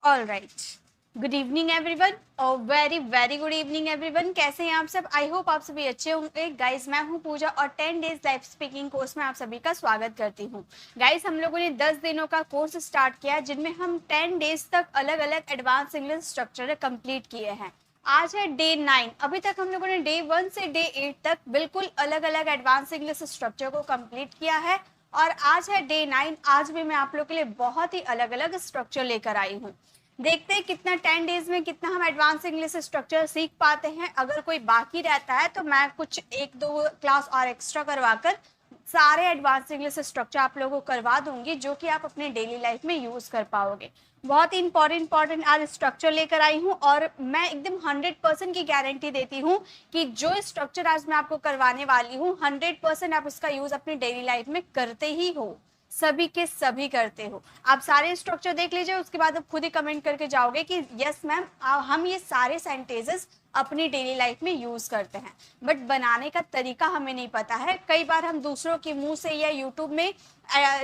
All right, good evening everyone और very very good evening everyone. कैसे हैं आप सब? आई होप आप सभी अच्छे होंगे। गाइस, मैं हूं पूजा और 10 डेज लाइफ स्पीकिंग कोर्स में आप सभी का स्वागत करती हूं। गाइस, हम लोगों ने 10 दिनों का कोर्स स्टार्ट किया जिनमें हम 10 डेज तक अलग अलग एडवांस इंग्लिश स्ट्रक्चर कंप्लीट किए हैं। आज है डे 9। अभी तक हम लोगों ने डे 1 से डे 8 तक बिल्कुल अलग अलग एडवांस इंग्लिश स्ट्रक्चर को कंप्लीट किया है और आज है डे 9। आज भी मैं आप लोग के लिए बहुत ही अलग अलग स्ट्रक्चर लेकर आई हूँ। देखते हैं कितना 10 डेज में कितना हम एडवांस इंग्लिश स्ट्रक्चर सीख पाते हैं। अगर कोई बाकी रहता है तो मैं कुछ 1-2 क्लास और एक्स्ट्रा करवाकर सारे एडवांस इंग्लिश स्ट्रक्चर आप लोगों को करवा दूंगी जो कि आप अपने डेली लाइफ में यूज कर पाओगे। बहुत ही इंपॉर्टेंट आज स्ट्रक्चर लेकर आई हूँ और मैं एकदम 100% की गारंटी देती हूँ कि जो स्ट्रक्चर आज मैं आपको करवाने वाली हूँ 100% आप इसका यूज अपनी डेली लाइफ में करते ही हो, सभी के सभी करते हो। आप सारे स्ट्रक्चर देख लीजिए, उसके बाद आप खुद ही कमेंट करके जाओगे कि यस मैम हम ये सारे सेंटेंसेस अपनी डेली लाइफ में यूज करते हैं। बट बनाने का तरीका हमें नहीं पता है। कई बार हम दूसरों के मुंह से या यूट्यूब में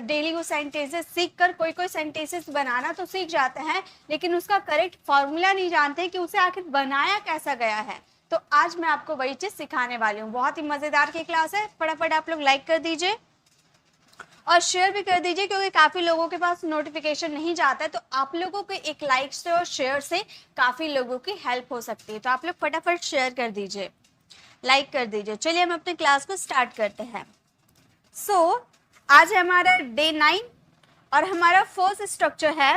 डेली वो सेंटेंसेस सीख कर कोई सेंटेंसेस बनाना तो सीख जाते हैं, लेकिन उसका करेक्ट फॉर्मूला नहीं जानते कि उसे आखिर बनाया कैसा गया है। तो आज मैं आपको वही चीज सिखाने वाली हूँ। बहुत ही मजेदार की क्लास है। फटाफट आप लोग लाइक कर दीजिए और शेयर भी कर दीजिए क्योंकि काफी लोगों के पास नोटिफिकेशन नहीं जाता है। तो आप लोगों के एक लाइक से और शेयर से काफी लोगों की हेल्प हो सकती है। तो आप लोग फटाफट शेयर कर दीजिए, लाइक कर दीजिए। चलिए हम अपने क्लास को स्टार्ट करते हैं। आज है हमारा डे 9 और हमारा फर्स्ट स्ट्रक्चर है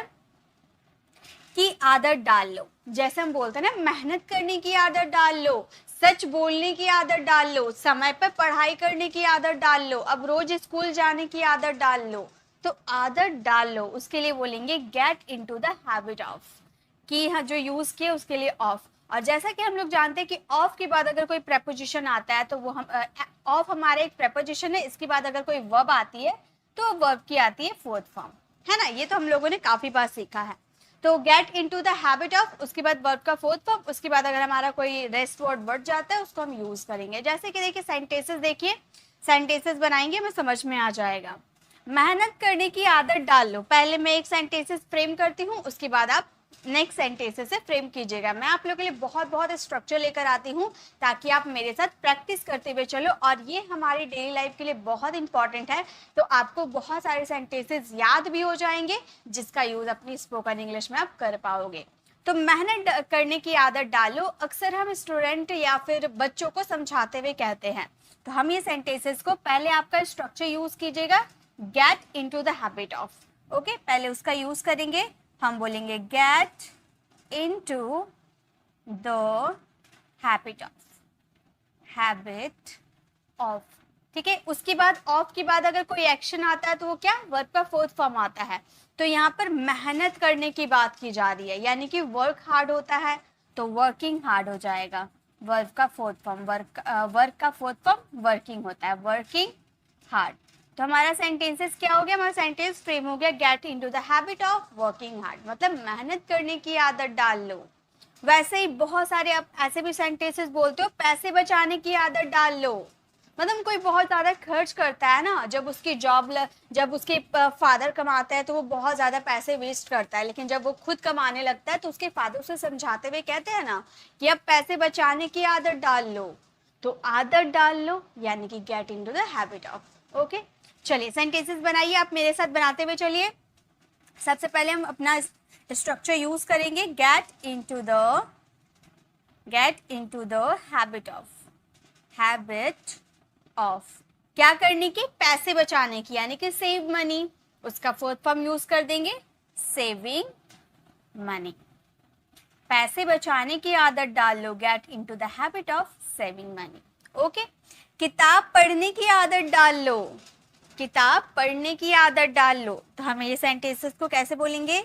कि आदत डाल लो। जैसे हम बोलते हैं ना, मेहनत करने की आदत डाल लो, सच बोलने की आदत डाल लो, समय पर पढ़ाई करने की आदत डाल लो, अब रोज स्कूल जाने की आदत डाल लो। तो आदत डाल लो, उसके लिए बोलेंगे gate into the habit of. कि हाँ, जो यूज किए उसके लिए ऑफ। और जैसा कि हम लोग जानते हैं कि ऑफ के बाद अगर कोई प्रेपोजिशन आता है तो वो हम ऑफ हमारा एक प्रेपोजिशन है। इसके बाद अगर कोई वर्ब आती है तो वर्ब की आती है फोर्थ फॉर्म, है ना। ये तो हम लोगों ने काफी बार सीखा है। तो gate into the habit of, उसके बाद वर्ब का फोर्थ फॉर्म, उसके बाद अगर हमारा कोई रेस्ट वर्ड बढ़ जाता है उसको हम यूज करेंगे। जैसे कि देखिए सेंटेंसेस, देखिए सेंटेंसेस बनाएंगे, मैं समझ में आ जाएगा। मेहनत करने की आदत डाल लो। पहले मैं एक सेंटेंसेस फ्रेम करती हूँ, उसके बाद आप नेक्स्ट सेंटेंसेस से फ्रेम कीजिएगा। मैं आप लोगों के लिए बहुत बहुत स्ट्रक्चर लेकर आती हूँ ताकि आप मेरे साथ प्रैक्टिस करते हुए चलो। और ये हमारी डेली लाइफ के लिए बहुत इंपॉर्टेंट है। तो आपको बहुत सारे सेंटेंसेस याद भी हो जाएंगे जिसका यूज अपनी स्पोकन इंग्लिश में आप कर पाओगे। तो मेहनत करने की आदत डालो अक्सर हम स्टूडेंट या फिर बच्चों को समझाते हुए कहते हैं। तो हम ये सेंटेंसेस को पहले आपका स्ट्रक्चर यूज कीजिएगा, gate into the habit of. Okay, पहले उसका यूज करेंगे। हम बोलेंगे gate into the habit of. ठीक है, उसके बाद ऑफ के बाद अगर कोई एक्शन आता है तो वो क्या, वर्ब का फोर्थ फॉर्म आता है। तो यहाँ पर मेहनत करने की बात की जा रही है, यानी कि वर्क हार्ड होता है तो वर्किंग हार्ड हो जाएगा। वर्ब का फोर्थ फॉर्म वर्क का फोर्थ फॉर्म वर्किंग होता है, वर्किंग हार्ड। तो हमारा सेंटेंसेस क्या हो गया, हमारा सेंटेंस फ्रेम हो गया gate into the habit of working hard, मतलब मेहनत करने की आदत डाल लो। वैसे ही बहुत सारे आप ऐसे भी सेंटेंसेस बोलते हो, पैसे बचाने की आदत डाल लो। मतलब कोई बहुत ज्यादा खर्च करता है ना, जब उसकी जब उसके फादर कमाते हैं तो वो बहुत ज्यादा पैसे वेस्ट करता है, लेकिन जब वो खुद कमाने लगता है तो उसके फादर उसे समझाते हुए कहते हैं ना कि अब पैसे बचाने की आदत डाल लो। तो आदत डाल लो यानी कि gate into the habit of. Okay, चलिए सेंटेंसेस बनाइए, आप मेरे साथ बनाते हुए चलिए। सबसे पहले हम अपना स्ट्रक्चर यूज करेंगे, get into the habit of. क्या करने की, पैसे बचाने की, यानी कि सेव मनी। उसका फोर्थ फॉर्म यूज कर देंगे सेविंग मनी। पैसे बचाने की आदत डाल लो, get into the habit of saving money. Okay, किताब पढ़ने की आदत डाल लो, किताब पढ़ने की आदत डाल लो। तो हम ये सेंटेंसेस को कैसे बोलेंगे,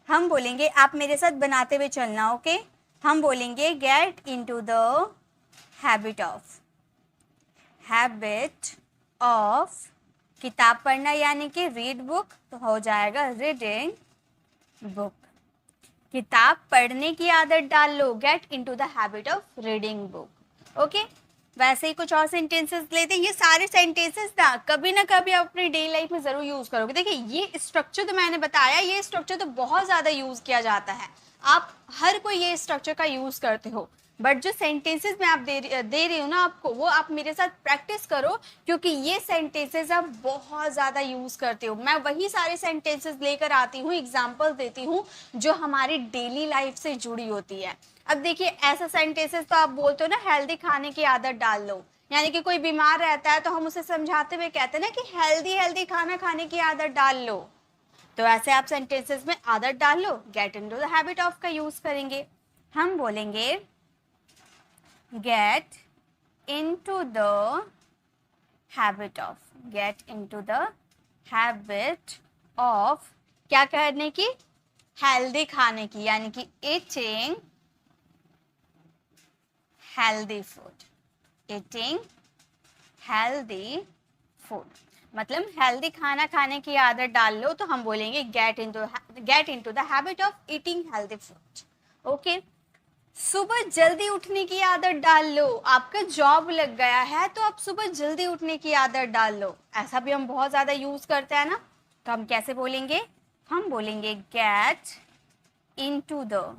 हम बोलेंगे, आप मेरे साथ बनाते हुए चलना। ओके, हम बोलेंगे gate into the habit of किताब पढ़ना यानी कि रीड बुक, तो हो जाएगा रीडिंग बुक। किताब पढ़ने की आदत डाल लो, get into the habit of reading book. Okay, वैसे ही कुछ और सेंटेंसेस लेते हैं। ये सारे सेंटेंसेस ना कभी आप अपनी डेली लाइफ में जरूर यूज करोगे। देखिए ये स्ट्रक्चर तो मैंने बताया, ये स्ट्रक्चर तो बहुत ज्यादा यूज किया जाता है, आप हर कोई ये स्ट्रक्चर का यूज करते हो, बट जो सेंटेंसेस मैं आप दे रही हूँ ना आपको, वो आप मेरे साथ प्रैक्टिस करो, क्योंकि ये सेंटेंसेस आप बहुत ज़्यादा यूज़ करते हो। मैं वही सारे सेंटेंसेस लेकर आती हूँ, एग्जाम्पल देती हूँ जो हमारी डेली लाइफ से जुड़ी होती है। अब देखिए ऐसा सेंटेंसेस तो आप बोलते हो ना, हेल्दी खाने की आदत डाल लो, यानी कि कोई बीमार रहता है तो हम उसे समझाते हुए कहते हैं ना कि हेल्दी हेल्दी खाना खाने की आदत डाल लो। तो ऐसे आप सेंटेंसेस में आदत डाल लो, get into the habit of का यूज करेंगे। हम बोलेंगे get into the habit of, get into the habit of क्या करने की, हेल्दी खाने की, यानी कि eating healthy food, eating healthy food, मतलब हेल्दी खाना खाने की आदत डाल लो, तो हम बोलेंगे get into the habit of eating healthy food। Okay सुबह जल्दी उठने की आदत डाल लो, आपका जॉब लग गया है तो आप सुबह जल्दी उठने की आदत डाल लो, ऐसा भी हम बहुत ज्यादा यूज करते हैं ना। तो हम कैसे बोलेंगे, हम बोलेंगे गेट इनटू द,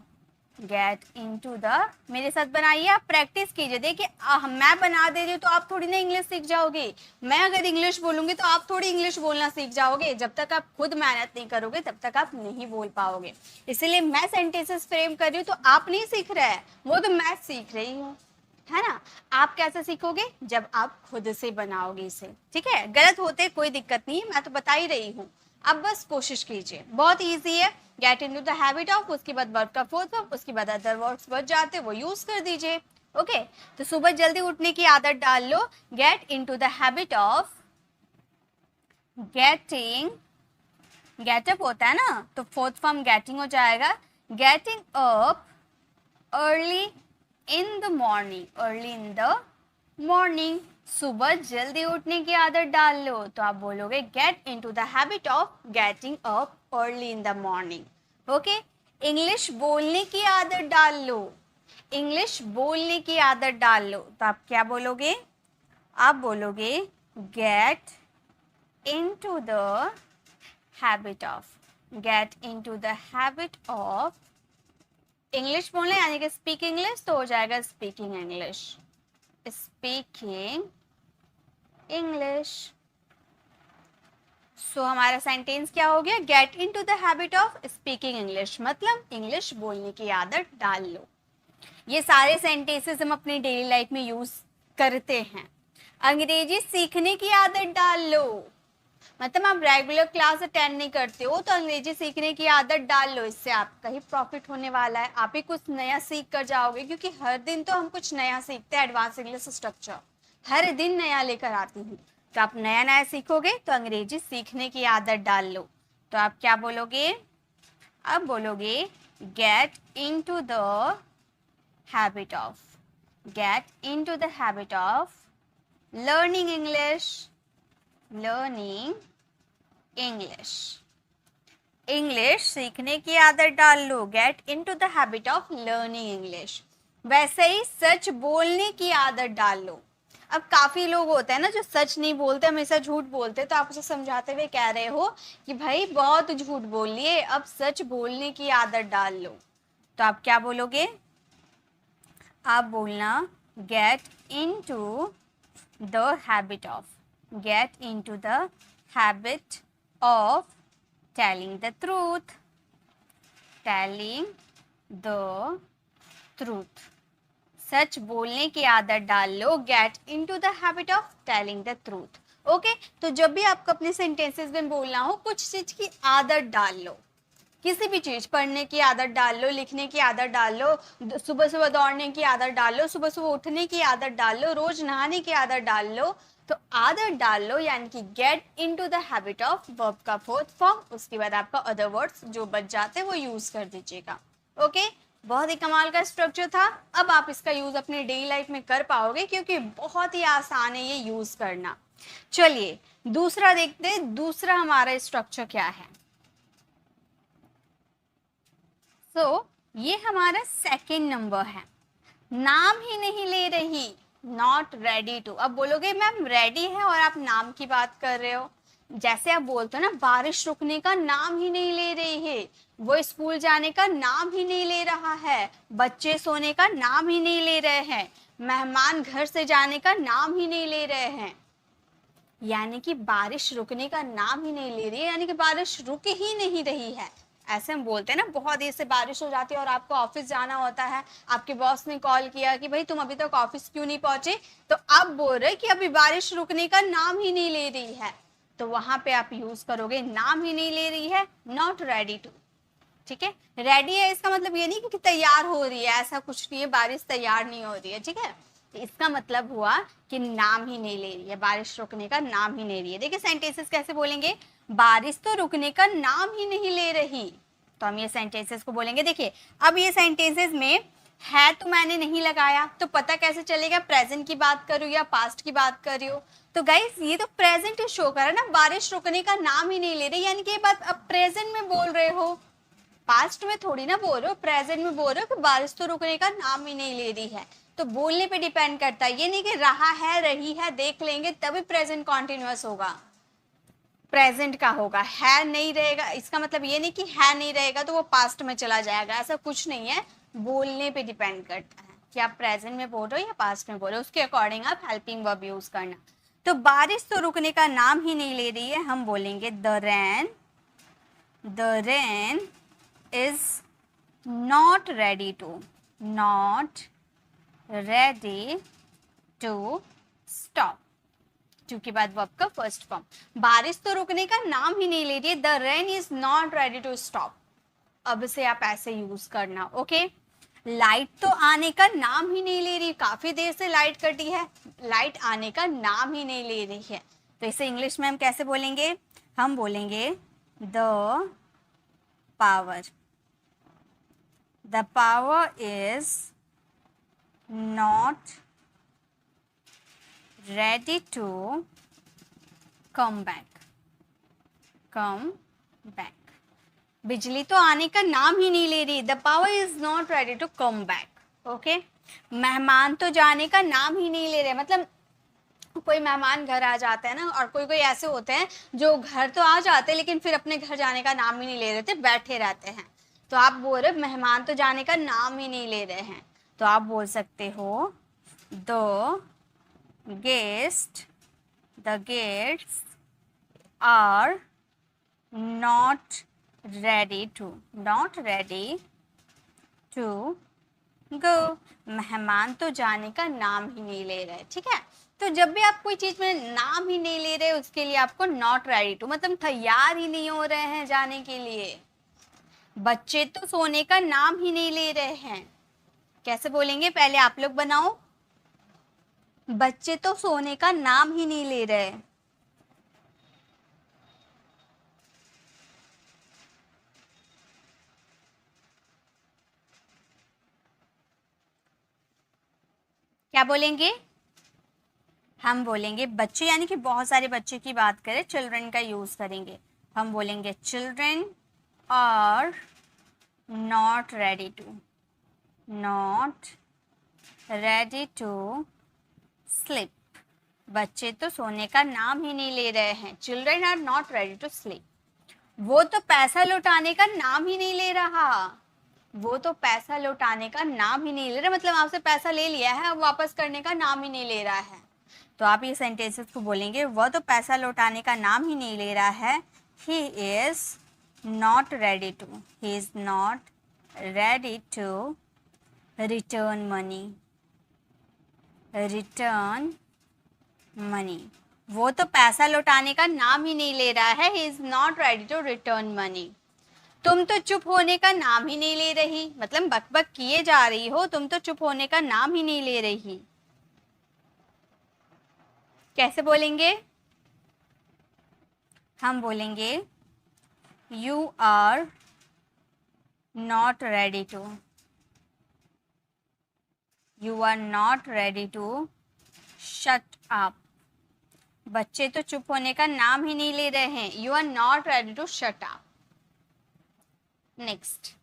मेरे साथ बनाइए, आप प्रैक्टिस कीजिए। देखिए मैं बना दे रही हूँ तो आप थोड़ी ना इंग्लिश सीख जाओगे, मैं अगर इंग्लिश बोलूंगी तो आप थोड़ी इंग्लिश बोलना सीख जाओगे। जब तक आप खुद मेहनत नहीं करोगे तब तक आप नहीं बोल पाओगे। इसलिए मैं सेंटेंसेस फ्रेम कर रही हूँ तो आप नहीं सीख रहे हैं, वो तो मैं सीख रही हूँ, है ना। आप कैसे सीखोगे, जब आप खुद से बनाओगे इसे, ठीक है। गलत होते कोई दिक्कत नहीं है, मैं तो बता ही रही हूँ, आप बस कोशिश कीजिए, बहुत इजी है। Gate into the habit of, उसके बाद वर्ब का फोर्थ फॉर्म, उसके बाद अदर वर्ड्स बच जाते वो यूज कर दीजिए। ओके तो सुबह जल्दी उठने की आदत डाल लो, get into the habit of getting, get up होता है ना तो फोर्थ फॉर्म गेटिंग हो जाएगा, getting up early in the morning, early in the morning, सुबह जल्दी उठने की आदत डाल लो, तो आप बोलोगे get into the habit of getting up early in the morning. Okay English बोलने की आदत डाल लो, इंग्लिश बोलने की आदत डाल लो, तो आप क्या बोलोगे, आप बोलोगे get into the habit of, get into the habit of English बोलना, यानी कि स्पीक इंग्लिश, तो हो जाएगा स्पीकिंग इंग्लिश, स्पीकिंग इंग्लिश। सो हमारा सेंटेंस क्या हो गया, gate into the habit of speaking English, मतलब इंग्लिश बोलने की आदत डाल लो। ये सारे सेंटेंसेस हम अपनी डेली लाइफ में यूज करते हैं। अंग्रेजी सीखने की आदत डाल लो, मतलब आप रेगुलर क्लास अटेंड नहीं करते हो तो अंग्रेजी सीखने की आदत डाल लो, इससे आपका ही प्रॉफिट होने वाला है, आप ही कुछ नया सीख कर जाओगे, क्योंकि हर दिन तो हम कुछ नया सीखते हैं। एडवांस इंग्लिश स्ट्रक्चर हर दिन नया लेकर आती हूँ, तो आप नया नया सीखोगे, तो अंग्रेजी सीखने की आदत डाल लो। तो आप क्या बोलोगे, अब बोलोगे get into the habit of, get into the habit of learning English, learning English, English सीखने की आदत डाल लो, get into the habit of learning English. वैसे ही सच बोलने की आदत डाल लो। अब काफी लोग होते हैं ना जो सच नहीं बोलते, हमेशा झूठ बोलते, तो आप उसे समझाते हुए कह रहे हो कि भाई बहुत झूठ बोल लिए, अब सच बोलने की आदत डाल लो। तो आप क्या बोलोगे, आप बोलना get into the habit of, get into the habit of telling the truth, telling the truth, सच बोलने की आदत डाल लो, get into the habit of telling the truth. Okay तो जब भी आपको अपने सेंटेंसेस में बोलना हो, कुछ चीज की आदत डाल लो, किसी भी चीज, पढ़ने की आदत डाल लो, लिखने की आदत डाल लो, सुबह सुबह दौड़ने की आदत डाल लो, सुबह सुबह उठने की आदत डाल लो, रोज नहाने की आदत डाल लो, तो आदत डाल लो, यानी कि gate into the habit of verb का फोर्थ फॉर्म, उसके बाद आपका अदर वर्ड्स जो बच जाते हैं वो यूज कर दीजिएगा। ओके बहुत ही कमाल का स्ट्रक्चर था, अब आप इसका यूज अपने डेली लाइफ में कर पाओगे, क्योंकि बहुत ही आसान है ये यूज करना। चलिए दूसरा देखते हैं, दूसरा हमारा स्ट्रक्चर क्या है। ये हमारा सेकंड नंबर है, नाम ही नहीं ले रही, नॉट रेडी टू। अब बोलोगे मैम रेडी है और आप नाम की बात कर रहे हो। जैसे आप बोलते हो ना, बारिश रुकने का नाम ही नहीं ले रही है, वो स्कूल जाने का नाम ही नहीं ले रहा है, बच्चे सोने का नाम ही नहीं ले रहे हैं, मेहमान घर से जाने का नाम ही नहीं ले रहे हैं, यानी कि बारिश रुकने का नाम ही नहीं ले रही है, यानी कि बारिश रुक ही नहीं रही है। ऐसे हम बोलते हैं ना, बहुत देर से बारिश हो जाती है और आपको ऑफिस जाना होता है, आपके बॉस ने कॉल किया कि भाई तुम अभी तक ऑफिस क्यों नहीं पहुंचे, तो आप बोल रहे कि अभी बारिश रुकने का नाम ही नहीं ले रही है, तो वहां पे आप यूज करोगे नाम ही नहीं ले रही है, नॉट रेडी टू। ठीक है, रेडी है इसका मतलब ये नहीं कि तैयार हो रही है, ऐसा कुछ नहीं है, बारिश तैयार नहीं हो रही है। ठीक है, तो इसका मतलब हुआ कि नाम ही नहीं ले रही है, बारिश रुकने का नाम ही नहीं ले रही है। देखिए सेंटेंसेस कैसे बोलेंगे, बारिश तो रुकने का नाम ही नहीं ले रही, तो हम ये सेंटेंसेस को बोलेंगे। देखिए अब ये सेंटेंसेस में है तो मैंने नहीं लगाया, तो पता कैसे चलेगा प्रेजेंट की बात करूँ या पास्ट की बात कर रही हो। तो गाइस ये तो प्रेजेंट शो कर रहा है ना, बारिश रुकने का नाम ही नहीं ले रही, यानी कि ये बात अब प्रेजेंट में बोल रहे हो, पास्ट में थोड़ी ना बोल रहे हो, प्रेजेंट में बोल रहे हो कि बारिश तो रुकने का नाम ही नहीं ले रही है। तो बोलने पे डिपेंड करता है, ये नहीं कि रहा है रही है देख लेंगे तभी प्रेजेंट कॉन्टिन्यूअस होगा, प्रेजेंट का होगा। है नहीं रहेगा इसका मतलब ये नहीं कि है नहीं रहेगा तो वो पास्ट में चला जाएगा, ऐसा कुछ नहीं है, बोलने पे डिपेंड करता है कि आप प्रेजेंट में बोल रहे हो या पास्ट में बोल रहे हो, उसके अकॉर्डिंग आप हेल्पिंग वर्ब यूज करना। तो बारिश तो रुकने का नाम ही नहीं ले रही है, हम बोलेंगे the rain is not ready to stop, to के बाद वर्ब का फर्स्ट फॉर्म। बारिश तो रुकने का नाम ही नहीं ले रही है, the rain is not ready to stop, अब से आप ऐसे यूज करना। ओके, लाइट तो आने का नाम ही नहीं ले रही, काफी देर से लाइट कटी है, लाइट आने का नाम ही नहीं ले रही है, तो इसे इंग्लिश में हम कैसे बोलेंगे, हम बोलेंगे the power is not ready to come back। बिजली तो आने का नाम ही नहीं ले रही, the power is not ready to come back. Okay, मेहमान तो जाने का नाम ही नहीं ले रहे, मतलब कोई मेहमान घर आ जाते हैं ना, और कोई कोई ऐसे होते हैं जो घर तो आ जाते हैं लेकिन फिर अपने घर जाने का नाम ही नहीं ले रहे थे, बैठे रहते हैं, तो आप बोल रहे मेहमान तो जाने का नाम ही नहीं ले रहे हैं, तो आप बोल सकते हो the guest are not ready to go, मेहमान तो जाने का नाम ही नहीं ले रहे। ठीक है, तो जब भी आप कोई चीज में नाम ही नहीं ले रहे उसके लिए आपको नॉट रेडी टू, मतलब तैयार ही नहीं हो रहे हैं जाने के लिए। बच्चे तो सोने का नाम ही नहीं ले रहे हैं, कैसे बोलेंगे, पहले आप लोग बनाओ, बच्चे तो सोने का नाम ही नहीं ले रहे। क्या बोलेंगे, हम बोलेंगे बच्चे, यानी कि बहुत सारे बच्चे की बात करें, चिल्ड्रन का यूज करेंगे, हम बोलेंगे children are not ready to sleep, बच्चे तो सोने का नाम ही नहीं ले रहे हैं, children are not ready to sleep. वो तो पैसा लौटाने का नाम ही नहीं ले रहा, वो तो पैसा लौटाने का नाम ही नहीं ले रहा, मतलब आपसे पैसा ले लिया है, अब वापस करने का नाम ही नहीं ले रहा है, तो आप ये सेंटेंसेस को बोलेंगे वह तो पैसा लौटाने का नाम ही नहीं ले रहा है, he is not ready to return money, वो तो पैसा लौटाने का नाम ही नहीं ले रहा है, he is not ready to return money। तुम तो चुप होने का नाम ही नहीं ले रही, मतलब बकबक किए जा रही हो, तुम तो चुप होने का नाम ही नहीं ले रही, कैसे बोलेंगे, हम बोलेंगे you are not ready to shut up, बच्चे तो चुप होने का नाम ही नहीं ले रहे हैं, you are not ready to shut up. Next,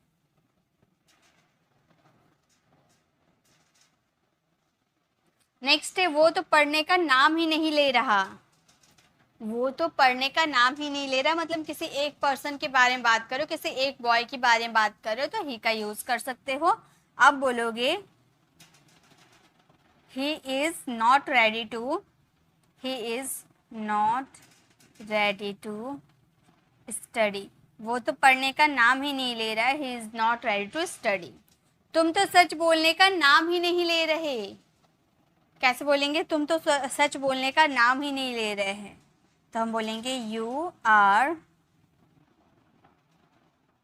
next है वो तो पढ़ने का नाम ही नहीं ले रहा। वो तो पढ़ने का नाम ही नहीं ले रहा, मतलब किसी एक पर्सन के बारे में बात करो, किसी एक बॉय के बारे में बात करो तो ही का यूज कर सकते हो। अब बोलोगे he is not ready to, he is not ready to study. वो तो पढ़ने का नाम ही नहीं ले रहा है, he is not ready to study. तुम तो सच बोलने का नाम ही नहीं ले रहे। कैसे बोलेंगे? तुम तो सच बोलने का नाम ही नहीं ले रहे हैं, तो हम बोलेंगे you are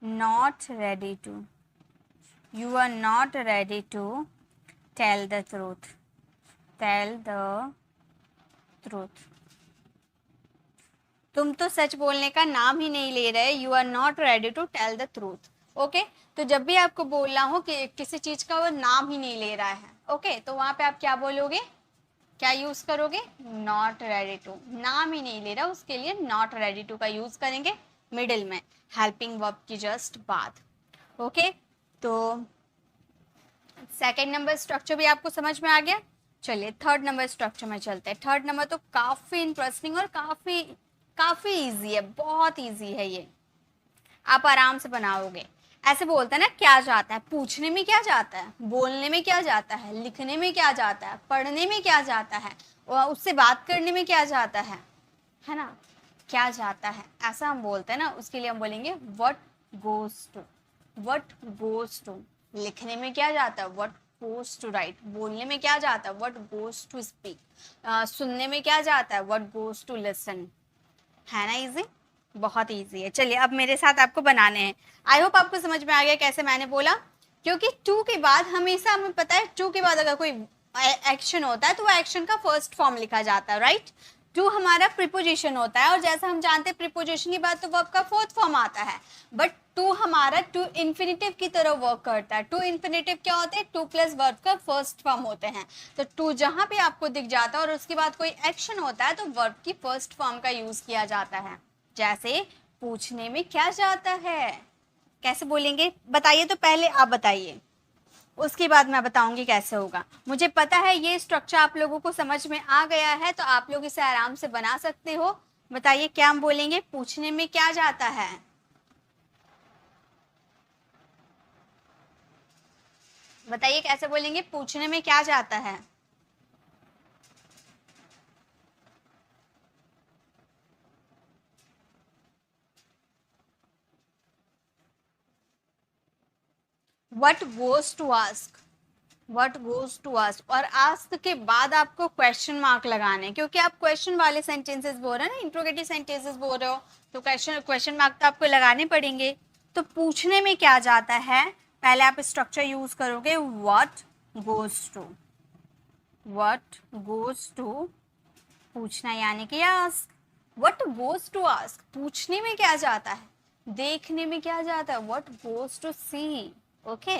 not ready to, you are not ready to tell the truth, tell the truth. तुम तो सच बोलने का नाम ही नहीं ले रहे, you are not ready to tell the truth. Okay, तो जब भी आपको बोलना हो कि किसी चीज का वो नाम ही नहीं ले रहा है, ओके, तो वहां पे आप क्या बोलोगे, क्या यूज करोगे? Not ready to. नाम ही नहीं ले रहा उसके लिए नॉट रेडी टू का यूज करेंगे मिडिल में, हेल्पिंग वर्ब की जस्ट बाद। ओके, तो सेकेंड नंबर स्ट्रक्चर भी आपको समझ में आ गया। चलिए थर्ड नंबर स्ट्रक्चर में चलते हैं। थर्ड नंबर तो काफी इंटरेस्टिंग और काफी इजी है, बहुत इजी है ये, आप आराम से बनाओगे। ऐसे बोलते हैं ना, क्या जाता है? पूछने में क्या जाता है, बोलने में क्या जाता है, लिखने में क्या जाता है, पढ़ने में क्या जाता है, और उससे बात करने में क्या जाता है ना? क्या जाता है, ऐसा हम बोलते हैं ना, उसके लिए हम बोलेंगे what goes to. What goes to. लिखने में क्या जाता है? What goes to write. बोलने में क्या जाता है? What goes to speak. सुनने में क्या जाता है? What goes to listen. है ना इजी? बहुत इजी है। चलिए अब मेरे साथ आपको बनाने हैं। आई होप आपको समझ में आ गया कैसे मैंने बोला, क्योंकि टू के बाद हमेशा हमें पता है, टू के बाद अगर कोई एक्शन होता है तो वो एक्शन का फर्स्ट फॉर्म लिखा जाता है, राइट। टू हमारा प्रीपोजिशन होता है, और जैसा हम जानते हैं प्रीपोजिशन के बाद तो वर्ब का फोर्थ फॉर्म आता है, बट टू हमारा टू इन्फिनेटिव की तरह वर्क करता है। टू इन्फिनेटिव क्या होते हैं? टू प्लस वर्ब का फर्स्ट फॉर्म होते हैं। तो टू जहां पे आपको दिख जाता है और उसके बाद कोई एक्शन होता है तो वर्ब की फर्स्ट फॉर्म का यूज किया जाता है। जैसे पूछने में क्या जाता है, कैसे बोलेंगे बताइए? तो पहले आप बताइए, उसके बाद मैं बताऊंगी कैसे होगा। मुझे पता है ये स्ट्रक्चर आप लोगों को समझ में आ गया है, तो आप लोग इसे आराम से बना सकते हो। बताइए क्या हम बोलेंगे? पूछने में क्या जाता है। बताइए कैसे बोलेंगे? पूछने में क्या जाता है। What goes to ask, what goes to ask। और ask के बाद आपको क्वेश्चन मार्क लगाने हैं, क्योंकि आप क्वेश्चन वाले सेंटेंसेस बोल रहे हैं ना, इंट्रोगेटिव सेंटेंसेस बोल रहे हो, तो क्वेश्चन मार्क तो आपको लगाने पड़ेंगे। तो पूछने में क्या जाता है, पहले आप स्ट्रक्चर यूज करोगे what goes to, what goes to पूछना यानी कि ask। what goes to ask पूछने में क्या जाता है, देखने में क्या जाता है, what goes to see। Okay,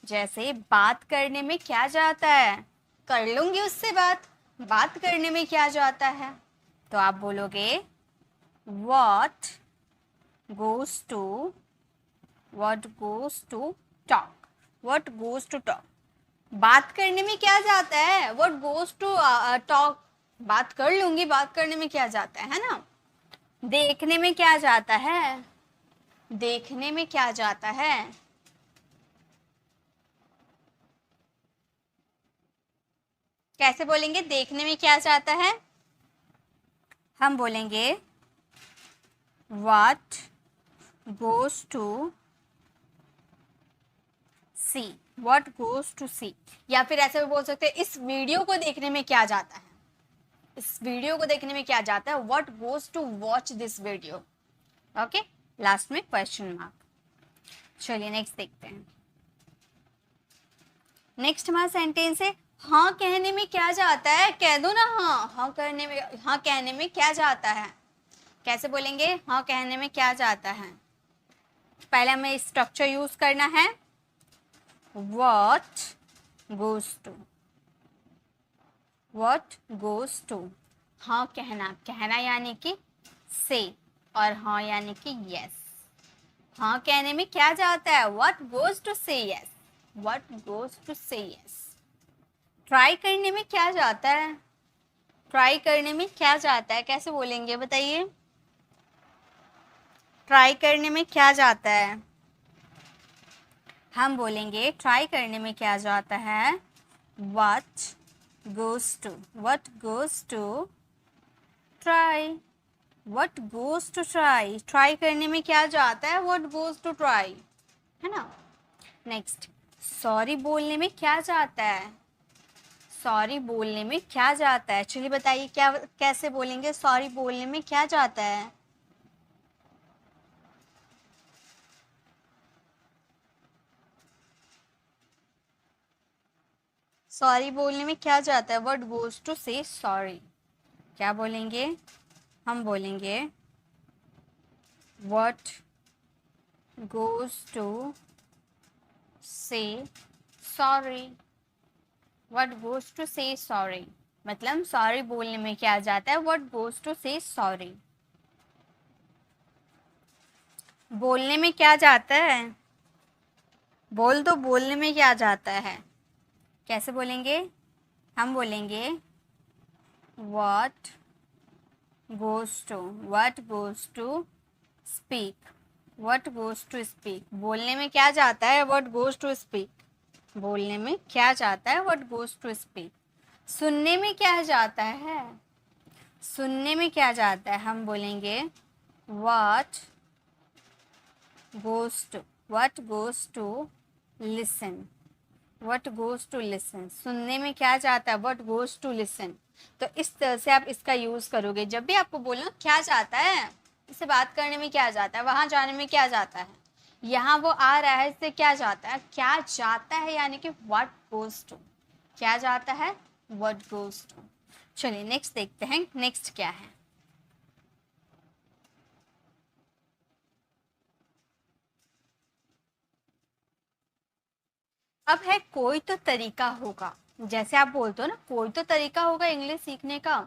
जैसे बात करने में क्या जाता है, कर लूंगी उससे बात करने में क्या जाता है, तो आप बोलोगे what goes to talk, what goes to talk। बात करने में क्या जाता है, what goes to talk। बात कर लूंगी, बात करने में क्या जाता है ना। देखने में क्या जाता है, देखने में क्या जाता है। कैसे बोलेंगे देखने में क्या जाता है? हम बोलेंगे what goes to see, what goes to see। या फिर ऐसे भी बोल सकते हैं इस वीडियो को देखने में क्या जाता है, इस वीडियो को देखने में क्या जाता है, what goes to watch this video। Okay, last में क्वेश्चन मार्क। चलिए नेक्स्ट देखते हैं। नेक्स्ट हमारा सेंटेंस है हाँ कहने में क्या जाता है। कह दो ना, हाँ कहने में क्या जाता है। कैसे बोलेंगे हाँ कहने में क्या जाता है? पहले हमें स्ट्रक्चर यूज करना है what goes to, what goes to। हाँ कहना यानी कि say, और हाँ यानी कि yes। हाँ कहने में क्या जाता है, what goes to say yes, what goes to say yes। Try करने में क्या जाता है? ट्राई करने में क्या जाता है, कैसे बोलेंगे बताइए? ट्राई करने में क्या जाता है? हम बोलेंगे ट्राई करने में क्या जाता है? what goes to, what goes to try, what goes to try, try करने में क्या जाता है? what goes to try, है ना। नेक्स्ट, सॉरी बोलने में क्या जाता है? सॉरी बोलने में क्या जाता है? चलिए बताइए, क्या कैसे बोलेंगे? सॉरी बोलने में क्या जाता है? सॉरी बोलने में क्या जाता है? व्हाट गोज टू से सॉरी, क्या बोलेंगे? हम बोलेंगे व्हाट गोज टू से सॉरी, व्हाट गोज टू से सॉरी, मतलब सॉरी बोलने में क्या जाता है? व्हाट गोज टू से सॉरी। बोलने में क्या जाता है? बोल दो, बोलने में क्या जाता है? कैसे बोलेंगे? हम बोलेंगे what goes to, what goes to speak, what goes to speak, बोलने में क्या जाता है? what goes to speak, बोलने में क्या जाता है? what goes to speak। सुनने में क्या जाता है? सुनने में क्या जाता है? हम बोलेंगे what goes to, what goes to listen, what goes to listen, सुनने में क्या जाता है? what goes to listen। तो इस तरह से आप इसका यूज करोगे जब भी आपको बोलना क्या जाता है, इससे बात करने में क्या जाता है, वहां जाने में क्या जाता है, यहाँ वो आ रहा है, इससे क्या जाता है? क्या जाता है यानी कि what goes to, क्या जाता है? what goes to। चलिए नेक्स्ट देखते हैं, नेक्स्ट क्या है। अब है कोई तो तरीका होगा, जैसे आप बोलते हो ना कोई तो तरीका होगा इंग्लिश सीखने का,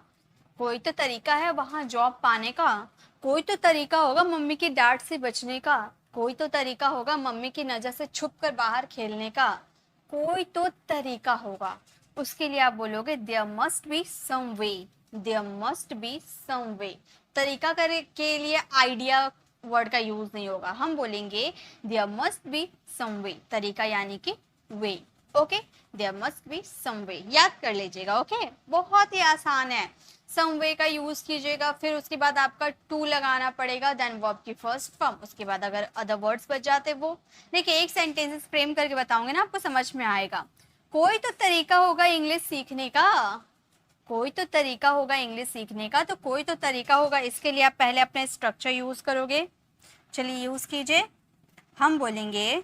कोई तो तरीका है वहां जॉब पाने का, कोई तो तरीका होगा मम्मी की डांट से बचने का, कोई तो तरीका होगा मम्मी की नजर से छुप कर बाहर खेलने का, कोई तो तरीका होगा। उसके लिए आप बोलोगे there must be some way, there must be some way. तरीका करे के लिए आइडिया वर्ड का यूज नहीं होगा, हम बोलेंगे there must be some way, तरीका यानी कि way. Okay, there must be some way, याद कर लीजिएगा। ओके, बहुत ही आसान है। सम वे का यूज कीजिएगा, फिर उसके बाद आपका टू लगाना पड़ेगा, देन वर्ब की फर्स्ट फॉर्म, उसके बाद अगर अदर वर्ड्स बच जाते वो। देखिए एक सेंटेंसेस फ्रेम करके बताऊंगे ना, आपको समझ में आएगा। कोई तो तरीका होगा इंग्लिश सीखने का, कोई तो तरीका होगा इंग्लिश सीखने का, तो कोई तो तरीका होगा, इसके लिए आप पहले अपने स्ट्रक्चर यूज करोगे। चलिए यूज कीजिए। हम बोलेंगे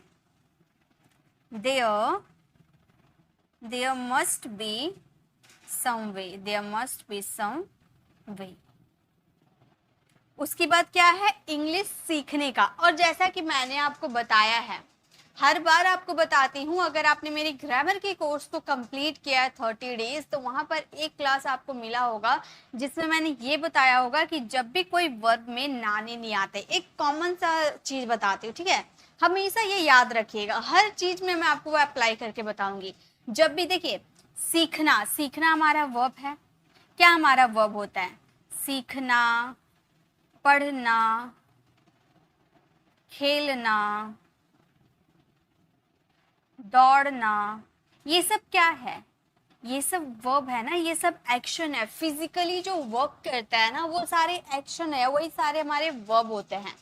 there must be some way, there must be some way। उसके बाद क्या है? इंग्लिश सीखने का। और जैसा कि मैंने आपको बताया है, हर बार आपको बताती हूँ, अगर आपने मेरी ग्रामर के कोर्स को कंप्लीट किया है 30 डेज, तो वहां पर एक क्लास आपको मिला होगा जिसमें मैंने ये बताया होगा कि जब भी कोई वर्ब में नाने नहीं आते, एक कॉमन सा चीज बताती हूँ, ठीक है? हमेशा ये याद रखिएगा, हर चीज में मैं आपको वो अप्लाई करके बताऊंगी। जब भी देखिए सीखना, सीखना हमारा वर्ब है। क्या हमारा वर्ब होता है? सीखना, पढ़ना, खेलना, दौड़ना, ये सब क्या है? ये सब वर्ब है ना, ये सब एक्शन है। फिजिकली जो वर्क करता है ना, वो सारे एक्शन है, वही सारे हमारे वर्ब होते हैं।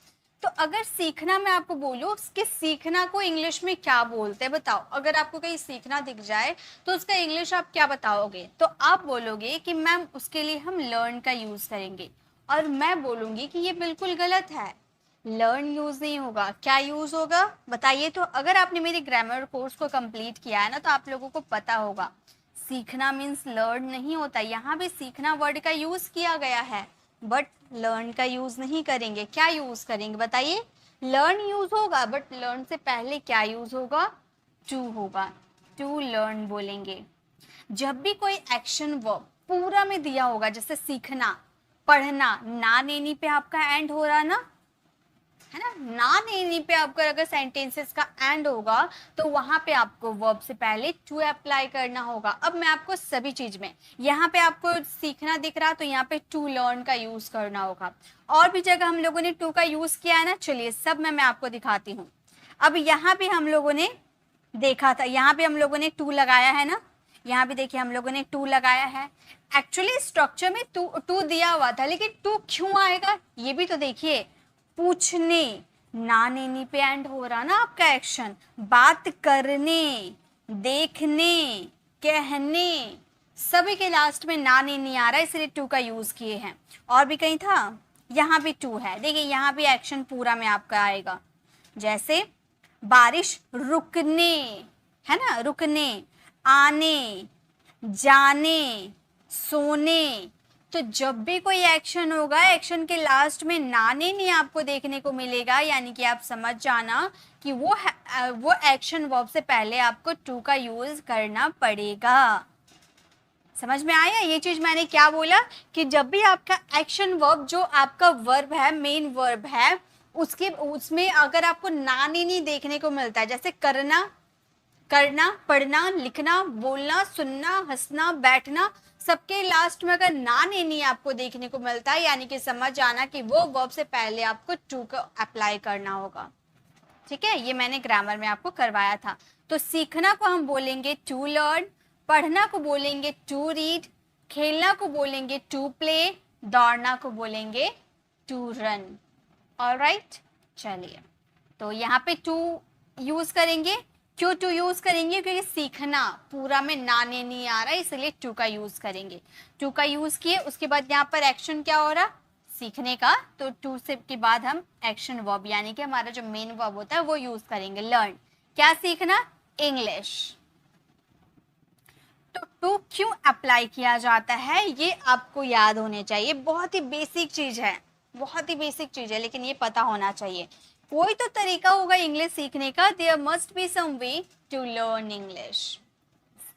तो अगर सीखना मैं आपको बोलूं, उसके सीखना को इंग्लिश में क्या बोलते हैं बताओ? अगर आपको कहीं सीखना दिख जाए तो उसका इंग्लिश आप क्या बताओगे? तो आप बोलोगे कि मैम उसके लिए हम लर्न का यूज करेंगे, और मैं बोलूंगी कि ये बिल्कुल गलत है, लर्न यूज नहीं होगा। क्या यूज होगा बताइए? तो अगर आपने मेरी ग्रामर कोर्स को कंप्लीट किया है ना, तो आप लोगों को पता होगा सीखना मीन्स लर्न नहीं होता। यहाँ भी सीखना वर्ड का यूज किया गया है, बट लर्न का यूज नहीं करेंगे। क्या यूज करेंगे बताइए? लर्न यूज होगा, बट लर्न से पहले क्या यूज होगा? टू होगा, टू लर्न बोलेंगे। जब भी कोई एक्शन वर्ब पूरा में दिया होगा, जैसे सीखना, पढ़ना, ना नेनी पे आपका एंड हो रहा ना, है ना नहीं पे आपका अगर सेंटेंसेस का एंड होगा तो वहां पे आपको वर्ब से पहले टू अप्लाई करना होगा। अब मैं आपको सभी चीज में, यहाँ पे आपको सीखना दिख रहा तो यहाँ पे टू लर्न का यूज करना होगा। और भी जगह हम लोगों ने टू का यूज किया है ना, चलिए सब मैं आपको दिखाती हूँ। अब यहाँ पे हम लोगों ने देखा था, यहाँ पे हम लोगों ने टू लगाया है ना, यहाँ भी देखिए हम लोगों ने टू लगाया है। एक्चुअली स्ट्रक्चर में टू दिया हुआ था, लेकिन टू क्यों आएगा ये भी तो देखिए। पूछने, ना नेनी पे एंड हो रहा ना आपका एक्शन, बात करने, देखने, कहने, सभी के लास्ट में ना नेनी आ रहा है, इसलिए टू का यूज किए हैं। और भी कहीं था, यहाँ भी टू है, देखिए यहाँ भी एक्शन पूरा में आपका आएगा। जैसे बारिश रुकने, है ना, रुकने, आने, जाने, सोने। तो जब भी कोई एक्शन होगा, एक्शन के लास्ट में नाने नहीं आपको देखने को मिलेगा, यानी कि आप समझ जाना कि वो एक्शन वर्ब से पहले आपको टू का यूज करना पड़ेगा। समझ में आया ये चीज मैंने क्या बोला, कि जब भी आपका एक्शन वर्ब, जो आपका वर्ब है, मेन वर्ब है, उसमें अगर आपको नाने नहीं देखने को मिलता है, जैसे करना, पढ़ना, लिखना, बोलना, सुनना, हंसना, बैठना, सबके लास्ट में अगर ना नहीं आपको देखने को मिलता है, यानी कि समझ जाना कि वो वर्ब से पहले आपको टू को अप्लाई करना होगा। ठीक है, ये मैंने ग्रामर में आपको करवाया था। तो सीखना को हम बोलेंगे टू लर्न, पढ़ना को बोलेंगे टू रीड, खेलना को बोलेंगे टू प्ले, दौड़ना को बोलेंगे टू रन। ऑलराइट, चलिए तो यहाँ पे टू यूज करेंगे। क्यों टू यूज करेंगे, क्योंकि सीखना पूरा में नाने नहीं आ रहा है, इसलिए टू का यूज करेंगे। टू का यूज किए, उसके बाद यहाँ पर एक्शन क्या हो रहा, सीखने का, तो टू से के बाद हम एक्शन वर्ब, यानी कि हमारा जो मेन वर्ब होता है वो यूज करेंगे। लर्न, क्या सीखना, इंग्लिश। तो टू क्यों अप्लाई किया जाता है ये आपको याद होने चाहिए, बहुत ही बेसिक चीज है, बहुत ही बेसिक चीज है, लेकिन ये पता होना चाहिए। कोई तो तरीका होगा इंग्लिश सीखने का, there must be some way to learn English.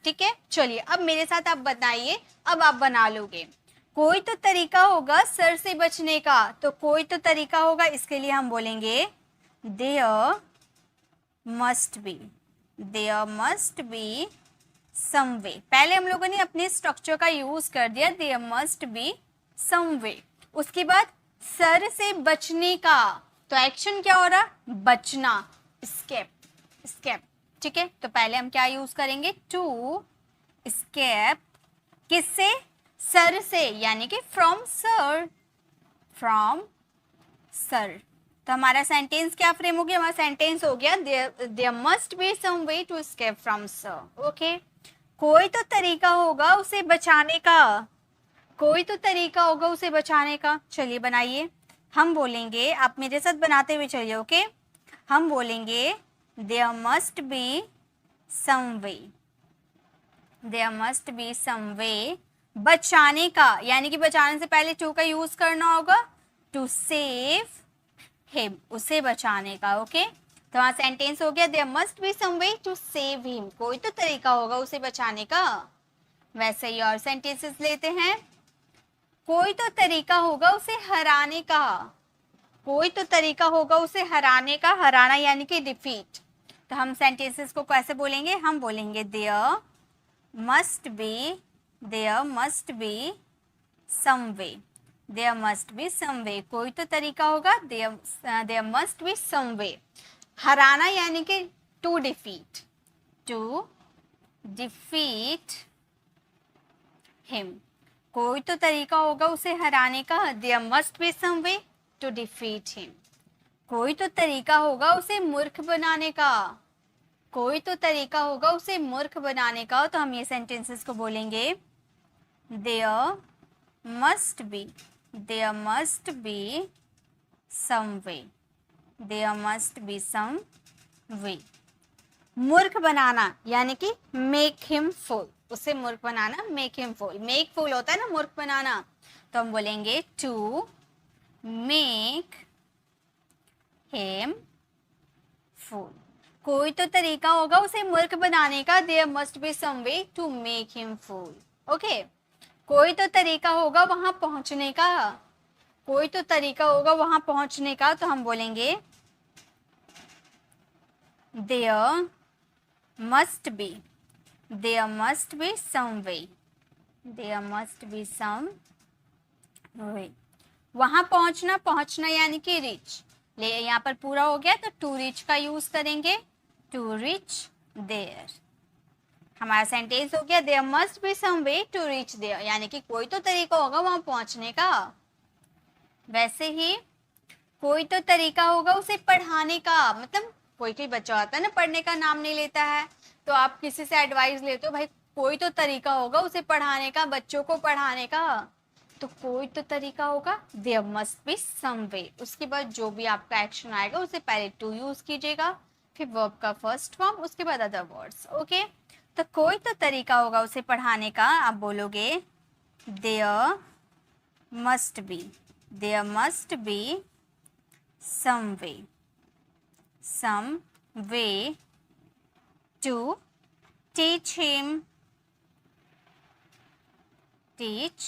ठीक है, चलिए अब मेरे साथ आप बताइए, अब आप बना लोगे। कोई तो तरीका होगा सर से बचने का, तो कोई तो तरीका होगा, इसके लिए हम बोलेंगे देयर मस्ट बी सम वे। पहले हम लोगों ने अपने स्ट्रक्चर का यूज कर दिया, देयर मस्ट बी सम वे। उसके बाद सर से बचने का, तो एक्शन क्या हो रहा, बचना, स्केप। ठीक है, तो पहले हम क्या यूज करेंगे, टू स्केप, किससे, सर से, यानी कि फ्रॉम सर। तो हमारा सेंटेंस क्या फ्रेम हो गया, हमारा सेंटेंस हो गया there must be some way to escape from sir. Okay, कोई तो तरीका होगा उसे बचाने का, कोई तो तरीका होगा उसे बचाने का। चलिए बनाइए, हम बोलेंगे, आप मेरे साथ बनाते हुए चलिए। ओके, हम बोलेंगे there must be some way, there must be some way, बचाने का, यानी कि बचाने से पहले टू का यूज करना होगा, टू सेव हिम, उसे बचाने का। ओके, तो वहां सेंटेंस हो गया there must be some way to save him, कोई तो तरीका होगा उसे बचाने का। वैसे ही और सेंटेंसेस लेते हैं, कोई तो तरीका होगा उसे हराने का, कोई तो तरीका होगा उसे हराने का, हराना यानी कि डिफीट। तो हम सेंटेंसेस को कैसे बोलेंगे, हम बोलेंगे there must be some way, there must be some way, कोई तो तरीका होगा, there must be some way. हराना यानी कि टू डिफीट हिम, कोई तो तरीका होगा उसे हराने का, there must be some way to defeat him. कोई तो तरीका होगा उसे मूर्ख बनाने का, कोई तो तरीका होगा उसे मूर्ख बनाने का। तो हम ये सेंटेंसेस को बोलेंगे there must be some way, there must be some way. मूर्ख बनाना यानी कि मेक हिम फूल, उसे मूर्ख बनाना, make him fool, make fool होता है ना मूर्ख बनाना, तो हम बोलेंगे टू मेक हिम फूल। कोई तो तरीका होगा उसे मूर्ख बनाने का, there must be some way to make him fool. Okay, कोई तो तरीका होगा वहां पहुंचने का, कोई तो तरीका होगा वहां पहुंचने का, तो हम बोलेंगे there must be, there must be some way, there must be some way. वहां पहुंचना, पहुंचना यानी कि रीच, ले यहाँ पर पूरा हो गया तो टू रीच का यूज करेंगे, टू रीच देयर। हमारा सेंटेंस हो गया there must be some way to reach there, यानी कि कोई तो तरीका होगा वहां पहुंचने का। वैसे ही कोई तो तरीका होगा उसे पढ़ाने का, मतलब कोई कोई बच्चा होता है ना पढ़ने का नाम नहीं लेता है, तो आप किसी से एडवाइस लेते हो, भाई कोई तो तरीका होगा उसे पढ़ाने का, बच्चों को पढ़ाने का, तो कोई तो तरीका होगा देयर मस्ट बी सम वे। उसके बाद जो भी आपका एक्शन आएगा उसे पहले टू यूज कीजिएगा, फिर वर्ब का फर्स्ट फॉर्म, उसके बाद अदर वर्ड्स। ओके, तो कोई तो तरीका होगा उसे पढ़ाने का, आप बोलोगे there must be, there must be some way to teach him, teach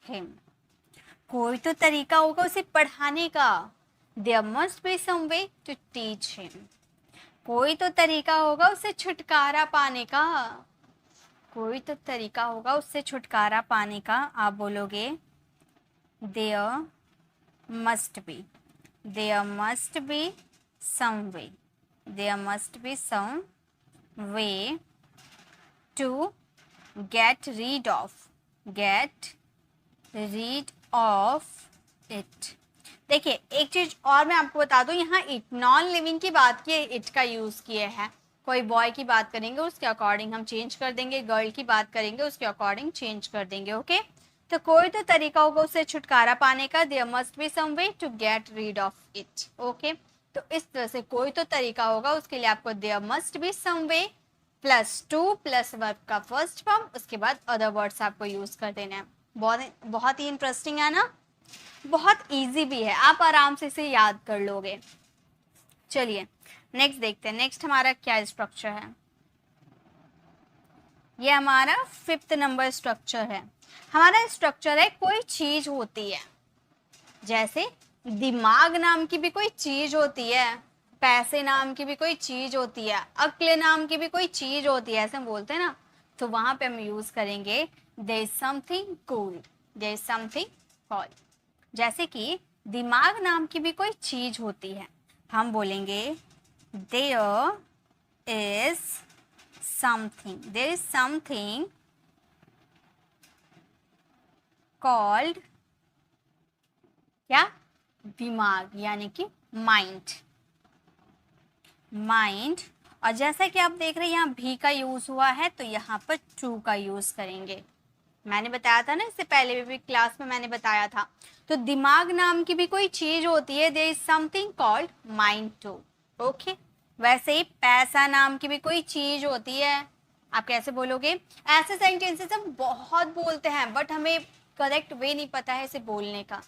him। कोई तो तरीका होगा उसे पढ़ाने का, there must be some way to teach him। कोई तो तरीका होगा उसे छुटकारा पाने का, कोई तो तरीका होगा उससे छुटकारा पाने का, आप बोलोगे there must be, there must be some way, there must be some way to get rid of, get rid of it। देखिए एक चीज और मैं आपको बता दूं, यहाँ इट नॉन लिविंग की बात की है, इट का यूज किए हैं। कोई बॉय की बात करेंगे उसके अकॉर्डिंग हम चेंज कर देंगे, गर्ल की बात करेंगे उसके अकॉर्डिंग चेंज कर देंगे। ओके, तो कोई तो तरीका होगा उससे छुटकारा पाने का, there must be some way to get rid of it. Okay, तो इस तरह से कोई तो तरीका होगा, उसके लिए आपको there must be some way plus to plus verb का फर्स्ट फॉर्म, उसके बाद अदर वर्ड्स आपको यूज कर देना है। बहुत ही इंटरेस्टिंग है ना, बहुत इजी भी है, आप आराम से इसे याद कर लोगे। चलिए नेक्स्ट देखते हैं, नेक्स्ट हमारा क्या स्ट्रक्चर है। ये हमारा 5th नंबर स्ट्रक्चर है। हमारा स्ट्रक्चर है कोई चीज होती है, जैसे दिमाग नाम की भी कोई चीज होती है, पैसे नाम की भी कोई चीज होती है, अक्ल नाम की भी कोई चीज होती है, ऐसे हम बोलते हैं ना, तो वहां पे हम यूज करेंगे there is something cool, there is something called. जैसे कि दिमाग नाम की भी कोई चीज होती है, हम बोलेंगे there is something, there is something called क्या, दिमाग यानी कि माइंड, माइंड। और जैसा कि आप देख रहे हैं यहाँ भी का यूज हुआ है, तो यहाँ पर टू का यूज करेंगे। मैंने बताया था ना इससे पहले भी क्लास में मैंने बताया था। तो दिमाग नाम की भी कोई चीज होती है, there is something called mind to. Okay, वैसे ही पैसा नाम की भी कोई चीज होती है, आप कैसे बोलोगे। ऐसे सेंटेंसेस हम बहुत बोलते हैं बट हमें करेक्ट वे नहीं पता है इसे बोलने का,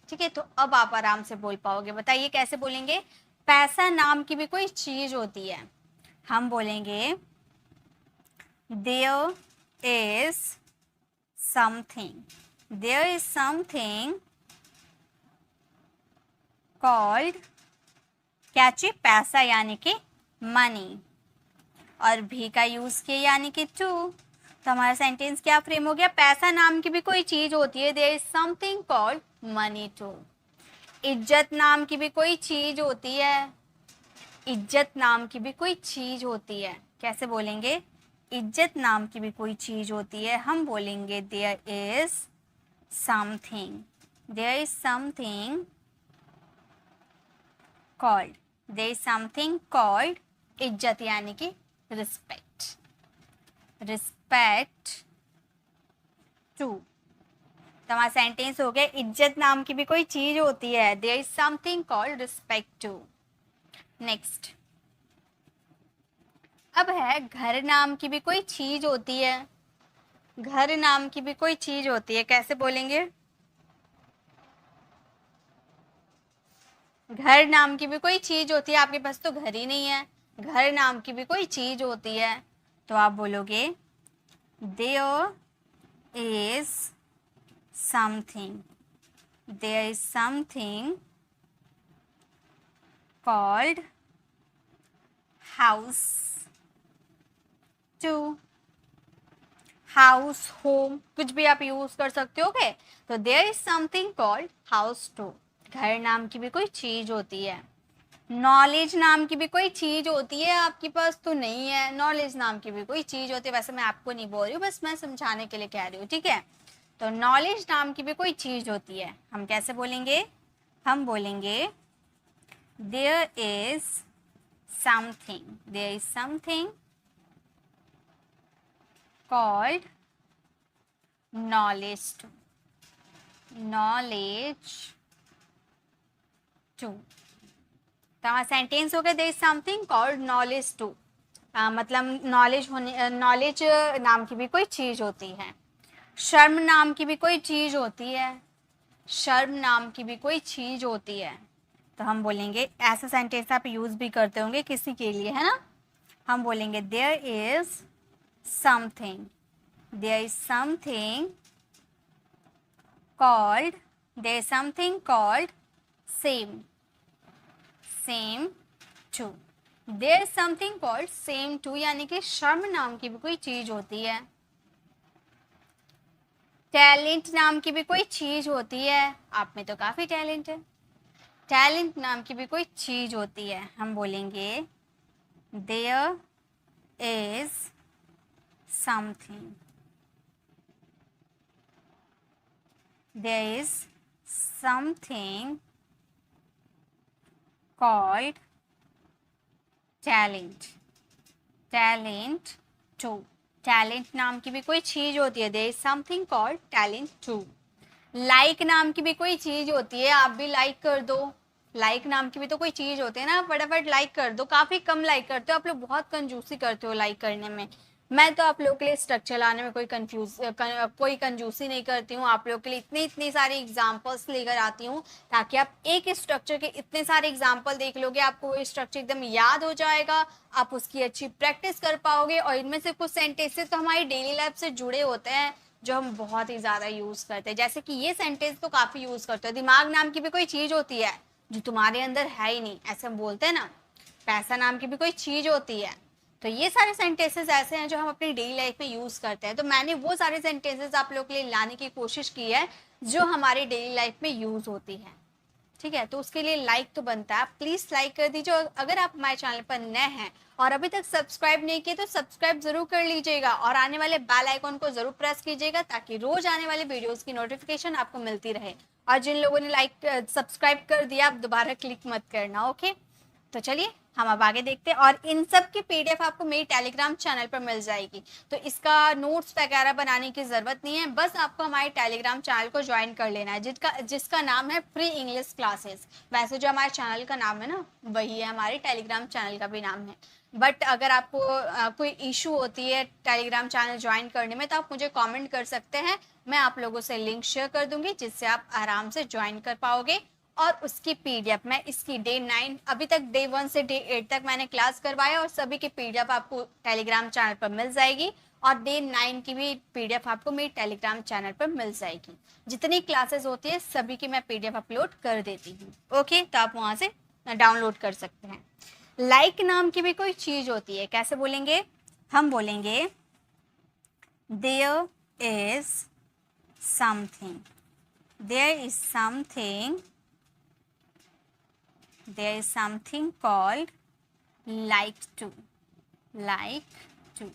ठीक है, तो अब आप आराम से बोल पाओगे। बताइए कैसे बोलेंगे। पैसा नाम की भी कोई चीज होती है, हम बोलेंगे there is something, there is something called क्या चीज, पैसा यानी कि मनी, और भी का यूज किया यानी कि टू। तो हमारा सेंटेंस क्या फ्रेम हो गया, पैसा नाम की भी कोई चीज होती है, there is something called money to. इज्जत नाम की भी कोई चीज होती है, इज्जत नाम की भी कोई चीज होती है, कैसे बोलेंगे। इज्जत नाम की भी कोई चीज होती है, हम बोलेंगे there is something, there is something called, there is something called इज्जत यानी कि रिस्पेक्ट, रिस्पेक्ट टू। तो हमारा सेंटेंस हो गया इज्जत नाम की भी कोई चीज होती है, there is something called respect to. Next अब है घर नाम की भी कोई चीज होती है, घर नाम की भी कोई चीज होती है, कैसे बोलेंगे। घर नाम की भी कोई चीज होती है, आपके पास तो घर ही नहीं है, घर नाम की भी कोई चीज होती है, तो आप बोलोगे there is something, there is something called house to, house, home, कुछ भी आप यूज कर सकते हो। ओके, तो there is something called house to, घर नाम की भी कोई चीज होती है। नॉलेज नाम की भी कोई चीज होती है, आपके पास तो नहीं है। नॉलेज नाम की भी कोई चीज होती है, वैसे मैं आपको नहीं बोल रही हूँ, बस मैं समझाने के लिए कह रही हूँ, ठीक है। तो नॉलेज नाम की भी कोई चीज होती है, हम कैसे बोलेंगे, हम बोलेंगे there is something, there is something called knowledge to, knowledge to। तो सेंटेंस हो गया there is something called knowledge to, मतलब नॉलेज होने, नॉलेज नाम की भी कोई चीज होती है। शर्म नाम की भी कोई चीज होती है, शर्म नाम की भी कोई चीज होती है। तो हम बोलेंगे, ऐसा सेंटेंस आप यूज भी करते होंगे किसी के लिए, है ना। हम बोलेंगे there is something, there is something called, there is something called same, same to, there is something called same to, यानी कि शर्म नाम की भी कोई चीज होती है। टैलेंट नाम की भी कोई चीज होती है, आप में तो काफी टैलेंट है। टैलेंट नाम की भी कोई चीज होती है, हम बोलेंगे there is something, there is something called talent, talent too, talent नाम की भी कोई चीज होती है, there is something called talent too। Like नाम की भी कोई चीज होती है, आप भी लाइक कर दो। लाइक नाम की भी तो कोई चीज होती है ना, फटाफट लाइक कर दो। काफी कम लाइक करते हो आप लोग, बहुत कंजूसी करते हो लाइक करने में। मैं तो आप लोगों के लिए स्ट्रक्चर लाने में कोई कंजूसी नहीं करती हूँ। आप लोगों के लिए इतनी सारी एग्जांपल्स लेकर आती हूँ, ताकि आप एक स्ट्रक्चर के इतने सारे एग्जांपल देख लोगे, आपको वो स्ट्रक्चर एकदम याद हो जाएगा, आप उसकी अच्छी प्रैक्टिस कर पाओगे। और इनमें से कुछ सेंटेंसेस तो हमारी डेली लाइफ से जुड़े होते हैं, जो हम बहुत ही ज्यादा यूज करते हैं। जैसे कि ये सेंटेंस तो काफी यूज करते हो, दिमाग नाम की भी कोई चीज होती है जो तुम्हारे अंदर है ही नहीं, ऐसे हम बोलते हैं ना। पैसा नाम की भी कोई चीज होती है। तो ये सारे सेंटेंसेस ऐसे हैं जो हम अपनी डेली लाइफ में यूज करते हैं। तो मैंने वो सारे सेंटेंसेस आप लोग के लिए लाने की कोशिश की है जो हमारी डेली लाइफ में यूज होती है, ठीक है। तो उसके लिए लाइक तो बनता है, आप प्लीज लाइक कर दीजिए। अगर आप हमारे चैनल पर नए हैं और अभी तक सब्सक्राइब नहीं किए तो सब्सक्राइब जरूर कर लीजिएगा, और आने वाले बेल आइकॉन को जरूर प्रेस कीजिएगा, ताकि रोज आने वाले वीडियोस की नोटिफिकेशन आपको मिलती रहे। और जिन लोगों ने सब्सक्राइब कर दिया, आप दोबारा क्लिक मत करना, ओके। तो चलिए हम अब आगे देखते हैं। और इन सब की पीडीएफ आपको मेरी टेलीग्राम चैनल पर मिल जाएगी, तो इसका नोट्स वगैरह बनाने की जरूरत नहीं है, बस आपको हमारे टेलीग्राम चैनल को ज्वाइन कर लेना है, जिसका नाम है फ्री इंग्लिश क्लासेस। वैसे जो हमारे चैनल का नाम है ना, वही है हमारे टेलीग्राम चैनल का भी नाम है। बट अगर आपको कोई इशू होती है टेलीग्राम चैनल ज्वाइन करने में, तो आप मुझे कमेंट कर सकते हैं, मैं आप लोगों से लिंक शेयर कर दूंगी, जिससे आप आराम से ज्वाइन कर पाओगे। और उसकी पीडीएफ मैं इसकी डे 9, अभी तक डे 1 से डे 8 तक मैंने क्लास करवाया, और सभी की पीडीएफ आपको टेलीग्राम चैनल पर मिल जाएगी। और डे 9 की भी पीडीएफ आपको मेरी टेलीग्राम चैनल पर मिल जाएगी। जितनी क्लासेस होती है सभी की मैं पीडीएफ अपलोड कर देती हूँ, ओके। तो आप वहाँ से डाउनलोड कर सकते हैं। लाइक नाम की भी कोई चीज होती है, कैसे बोलेंगे, हम बोलेंगे there is something, there is something, there is something called like to, like to,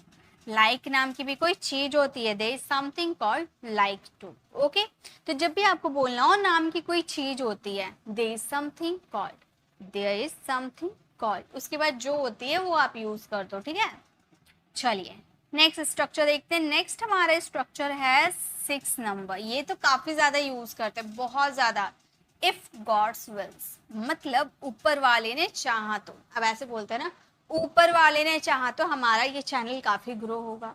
like नाम की भी कोई चीज होती है, there is something called like to, okay। तो जब भी आपको बोलना हो नाम की कोई चीज होती है, there is something called, there is something called, उसके बाद जो होती है वो आप यूज कर दो, ठीक है। चलिए नेक्स्ट स्ट्रक्चर देखते हैं। नेक्स्ट हमारा स्ट्रक्चर है 6 नंबर। ये तो काफी ज्यादा यूज करते हैं, बहुत ज्यादा। इफ गॉड्स विल्स, मतलब ऊपर वाले ने चाहा तो। अब ऐसे बोलते हैं ना, ऊपर वाले ने चाहा तो हमारा ये चैनल काफी ग्रो होगा।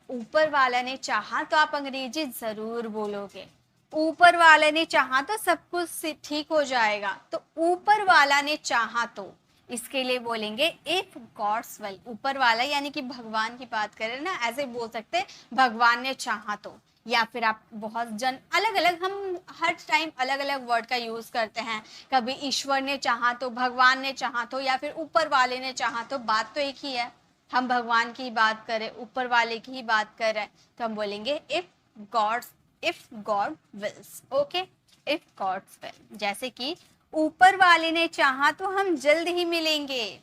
ऊपर वाला ने चाहा तो आप अंग्रेजी जरूर बोलोगे। ऊपर वाले ने चाहा तो सब कुछ ठीक हो जाएगा। तो ऊपर वाला ने चाहा तो, इसके लिए बोलेंगे इफ गॉड्स विल। ऊपर वाला यानी कि भगवान की बात करें ना, ऐसे बोल सकते हैं भगवान ने चाहा तो। या फिर आप बहुत जन अलग अलग, हम हर टाइम अलग अलग वर्ड का यूज करते हैं। कभी ईश्वर ने चाहा तो, भगवान ने चाहा तो, या फिर ऊपर वाले ने चाहा तो, बात तो एक ही है। हम भगवान की बात करें, ऊपर वाले की ही बात कर रहे हैं, तो हम बोलेंगे if God wills. Okay, if God's will. जैसे कि ऊपर वाले ने चाहा तो हम जल्द ही मिलेंगे,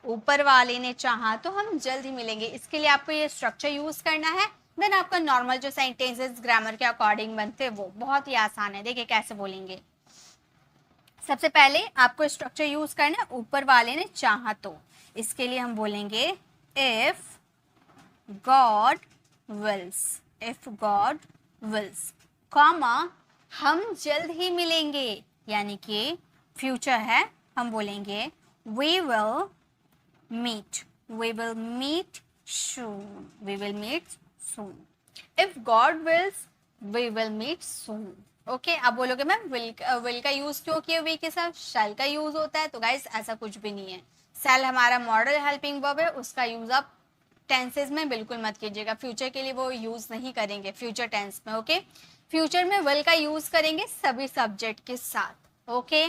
ऊपर वाले ने चाहा तो हम जल्द ही मिलेंगे। इसके लिए आपको ये स्ट्रक्चर यूज करना है। देन आपका नॉर्मल जो सेंटेंसेस ग्रामर के अकॉर्डिंग बनते हैं वो बहुत ही आसान है। देखिए कैसे बोलेंगे। सबसे पहले आपको स्ट्रक्चर यूज करना है, ऊपर वाले ने चाहा तो। इसके लिए हम बोलेंगे if God wills, if God wills, comma हम जल्द ही मिलेंगे, यानी कि फ्यूचर है, हम बोलेंगे we will meet soon, we will meet soon, if God wills we will meet soon। Okay, आप बोलोगे मैम विल का यूज क्यों किया वी के साथ, शैल का यूज होता है? तो गाइस ऐसा कुछ भी नहीं है। शैल हमारा मॉडल हेल्पिंग वर्ब है, उसका यूज आप टेंसेस में बिल्कुल मत कीजिएगा। फ्यूचर के लिए वो यूज नहीं करेंगे फ्यूचर टेंस में। ओके, फ्यूचर में विल का यूज करेंगे सभी सब्जेक्ट के साथ। ओके,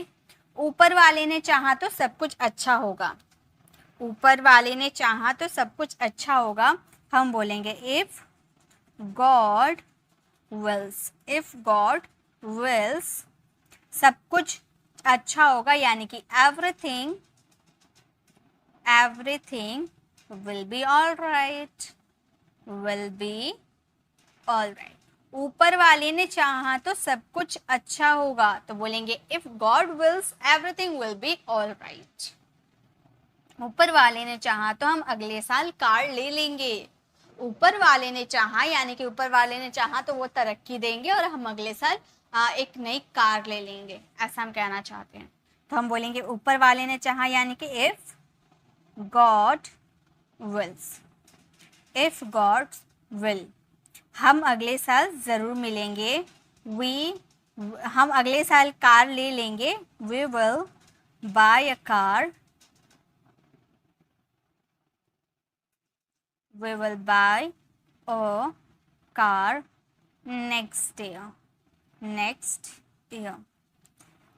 ऊपर वाले ने चाहा तो सब कुछ अच्छा होगा, ऊपर वाले ने चाहा तो सब कुछ अच्छा होगा, हम बोलेंगे if God wills, if God wills सब कुछ अच्छा होगा, यानी कि everything will be all right, will be all right। ऊपर वाले ने चाहा तो सब कुछ अच्छा होगा, तो बोलेंगे if God wills everything will be all right। ऊपर वाले ने चाहा तो हम अगले साल कार ले लेंगे, ऊपर वाले ने चाहा यानी कि ऊपर वाले ने चाहा तो वो तरक्की देंगे और हम अगले साल एक नई कार ले लेंगे, ऐसा हम कहना चाहते हैं। तो हम बोलेंगे ऊपर वाले ने चाहा यानी कि if God wills, if God will, हम अगले साल ज़रूर मिलेंगे, हम अगले साल कार ले लेंगे, we will buy a car, we will buy a car next year, next year।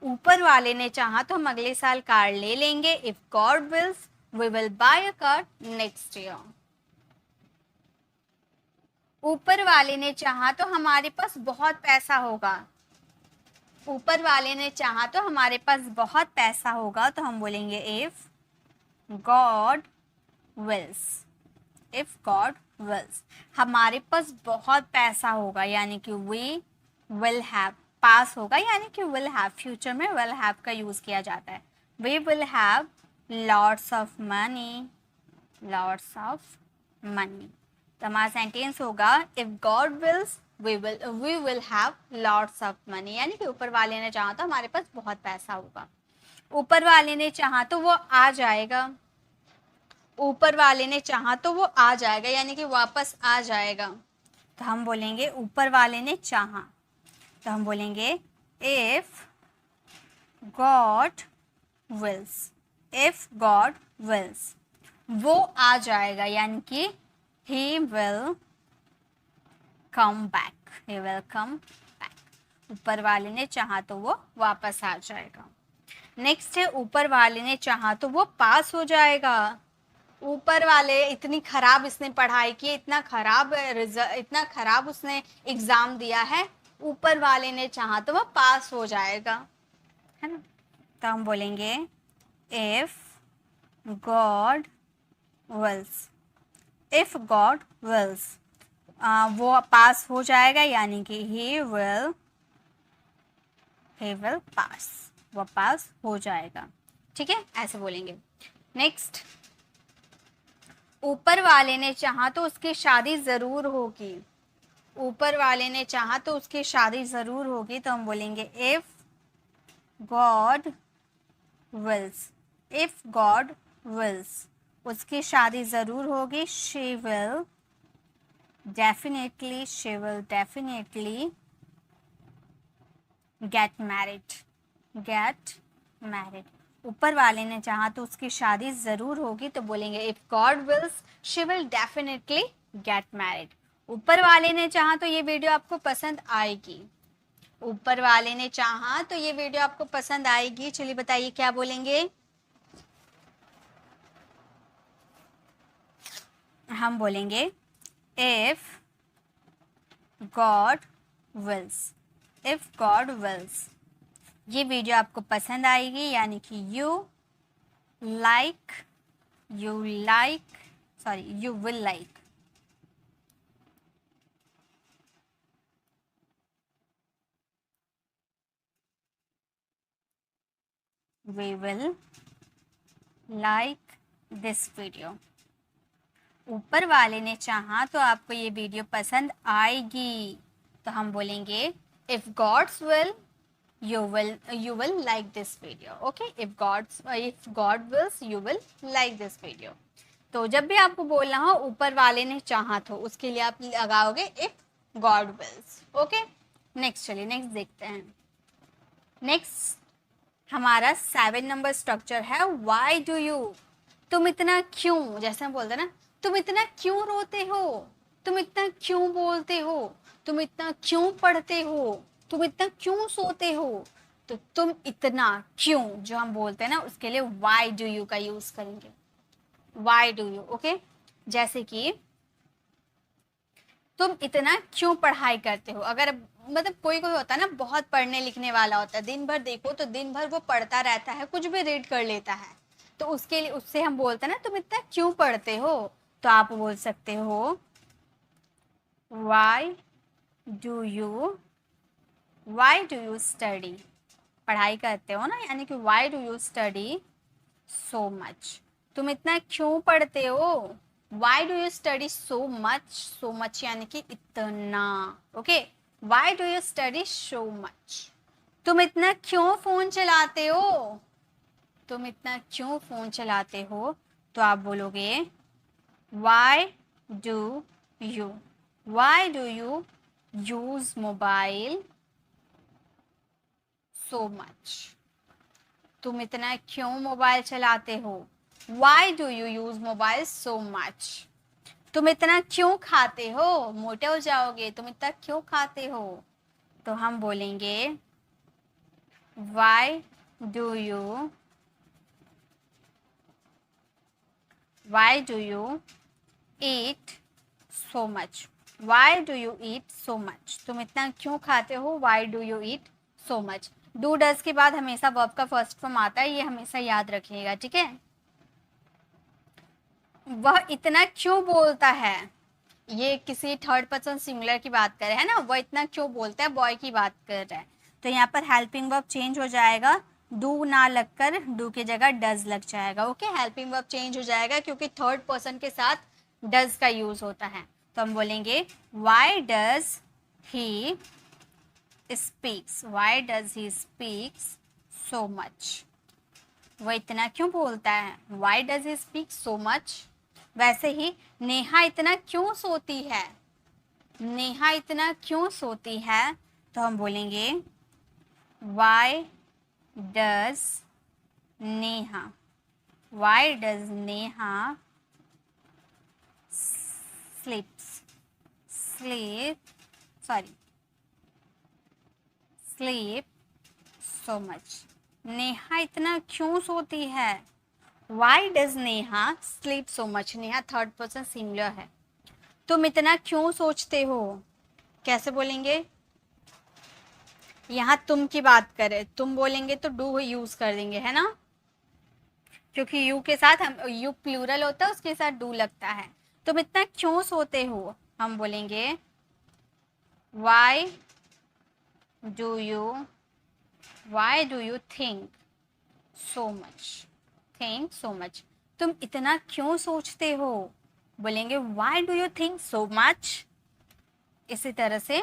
ऊपर वाले ने चाहा तो हम अगले साल कार ले लेंगे, if God wills we will buy a car next year। ऊपर वाले ने चाहा तो हमारे पास बहुत पैसा होगा, ऊपर वाले ने चाहा तो हमारे पास बहुत पैसा होगा, तो हम बोलेंगे if God wills, if God wills, हमारे पास बहुत पैसा होगा, यानी कि we will have, पास होगा यानी कि will have, फ्यूचर में will have का यूज किया जाता है। we will have lots of money, lots of money। तो हमारा सेंटेंस होगा if God wills we will have lots of money, यानी कि ऊपर वाले ने चाहा तो हमारे पास बहुत पैसा होगा। ऊपर वाले ने चाहा तो वो आ जाएगा, ऊपर वाले ने चाहा तो वो आ जाएगा यानी कि वापस आ जाएगा, तो हम बोलेंगे ऊपर वाले ने चाहा, तो हम बोलेंगे if God wills, if God wills, वो आ जाएगा यानी कि he will come back, he will come back। ऊपर वाले ने चाहा तो वो वापस आ जाएगा। नेक्स्ट है ऊपर वाले ने चाहा तो वो पास हो जाएगा। ऊपर वाले इतनी खराब इसने पढ़ाई की, इतना खराब उसने एग्जाम दिया है, ऊपर वाले ने चाहा तो वो पास हो जाएगा, है ना। तो हम बोलेंगे if God wills, if God wills, वो पास हो जाएगा यानी कि he will pass, वो पास हो जाएगा। ठीक है, ऐसे बोलेंगे। नेक्स्ट, ऊपर वाले ने चाहा तो उसकी शादी जरूर होगी, ऊपर वाले ने चाहा तो उसकी शादी जरूर होगी, तो हम बोलेंगे if God wills, if God wills, उसकी शादी जरूर होगी, she will definitely get married। ऊपर वाले ने चाहा तो उसकी शादी जरूर होगी, तो बोलेंगे if God wills she will definitely get married। ऊपर वाले ने चाहा तो ये वीडियो आपको पसंद आएगी, ऊपर वाले ने चाहा तो ये वीडियो आपको पसंद आएगी। चलिए बताइए क्या बोलेंगे। हम बोलेंगे if God wills, if God wills. ये वीडियो आपको पसंद आएगी, यानी कि you will like. We will like this video। ऊपर वाले ने चाहा तो आपको ये वीडियो पसंद आएगी, तो हम बोलेंगे if God's will you will like this video। okay, if God wills you will like this video। तो जब भी आपको बोलना हो ऊपर वाले ने चाहा तो उसके लिए आप लगाओगे if God wills। Okay, next चलिए नेक्स्ट देखते हैं। नेक्स्ट हमारा 7 नंबर स्ट्रक्चर है व्हाई डू यू। तुम इतना क्यों, जैसे हम बोलते हैं ना, तुम इतना क्यों रोते हो, तुम इतना क्यों बोलते हो, तुम इतना क्यों पढ़ते हो, तुम इतना क्यों सोते हो। तो तुम इतना क्यों जो हम बोलते हैं ना, उसके लिए व्हाई डू यू का यूज करेंगे। Why do you. ओके, जैसे कि तुम इतना क्यों पढ़ाई करते हो। अगर मतलब कोई होता है ना बहुत पढ़ने लिखने वाला होता है, दिन भर देखो तो दिन भर वो पढ़ता रहता है, कुछ भी रीड कर लेता है, तो उसके लिए उससे हम बोलते हैं ना तुम इतना क्यों पढ़ते हो। तो आप बोल सकते हो why do you study। पढ़ाई करते हो ना, यानी कि why do you study so much। तुम इतना क्यों पढ़ते हो। why do you study so much यानी कि इतना। Okay, why do you study so much। तुम इतना क्यों फोन चलाते हो, तुम इतना क्यों फोन चलाते हो। तो आप बोलोगे why do you use mobile so much। तुम इतना क्यों मोबाइल चलाते हो। why do you use mobile so much। तुम इतना क्यों खाते हो, मोटे हो जाओगे, तुम इतना क्यों खाते हो। तो हम बोलेंगे why do you eat so much। why do you eat so much। तुम इतना क्यों खाते हो, why do you eat so much। Do does के बाद हमेशा वर्ब का फर्स्ट फॉर्म आता है, ये हमेशा याद रखिएगा, ठीक है। वह इतना क्यों बोलता है, ये किसी थर्ड पर्सन सिंगुलर की बात कर रहे हैं ना, वह इतना क्यों बोलता है, बॉय की बात कर रहा है। तो यहाँ पर हेल्पिंग वर्ब चेंज हो जाएगा, डू ना लगकर डू की जगह डज लग जाएगा। ओके, हेल्पिंग वर्ब चेंज हो जाएगा क्योंकि थर्ड पर्सन के साथ डज का यूज होता है। तो हम बोलेंगे why does he speaks, why does he speaks so much. वह इतना क्यों बोलता है, why does he speak so much. वैसे ही नेहा इतना क्यों सोती है, नेहा इतना क्यों सोती है। तो हम बोलेंगे why does Neha sleep so much। Neha इतना क्यों सोती है। Why does Neha sleep so much। Neha third person singular है। तुम इतना क्यों सोचते हो, कैसे बोलेंगे। यहाँ तुम की बात करें, तुम बोलेंगे तो डू यूज कर देंगे, है ना, क्योंकि यू के साथ हम यू प्लूरल होता है, उसके साथ डू लगता है। तुम इतना क्यों सोते हो, हम बोलेंगे why do you think so much। तुम इतना क्यों सोचते हो, बोलेंगे why do you think so much। इसी तरह से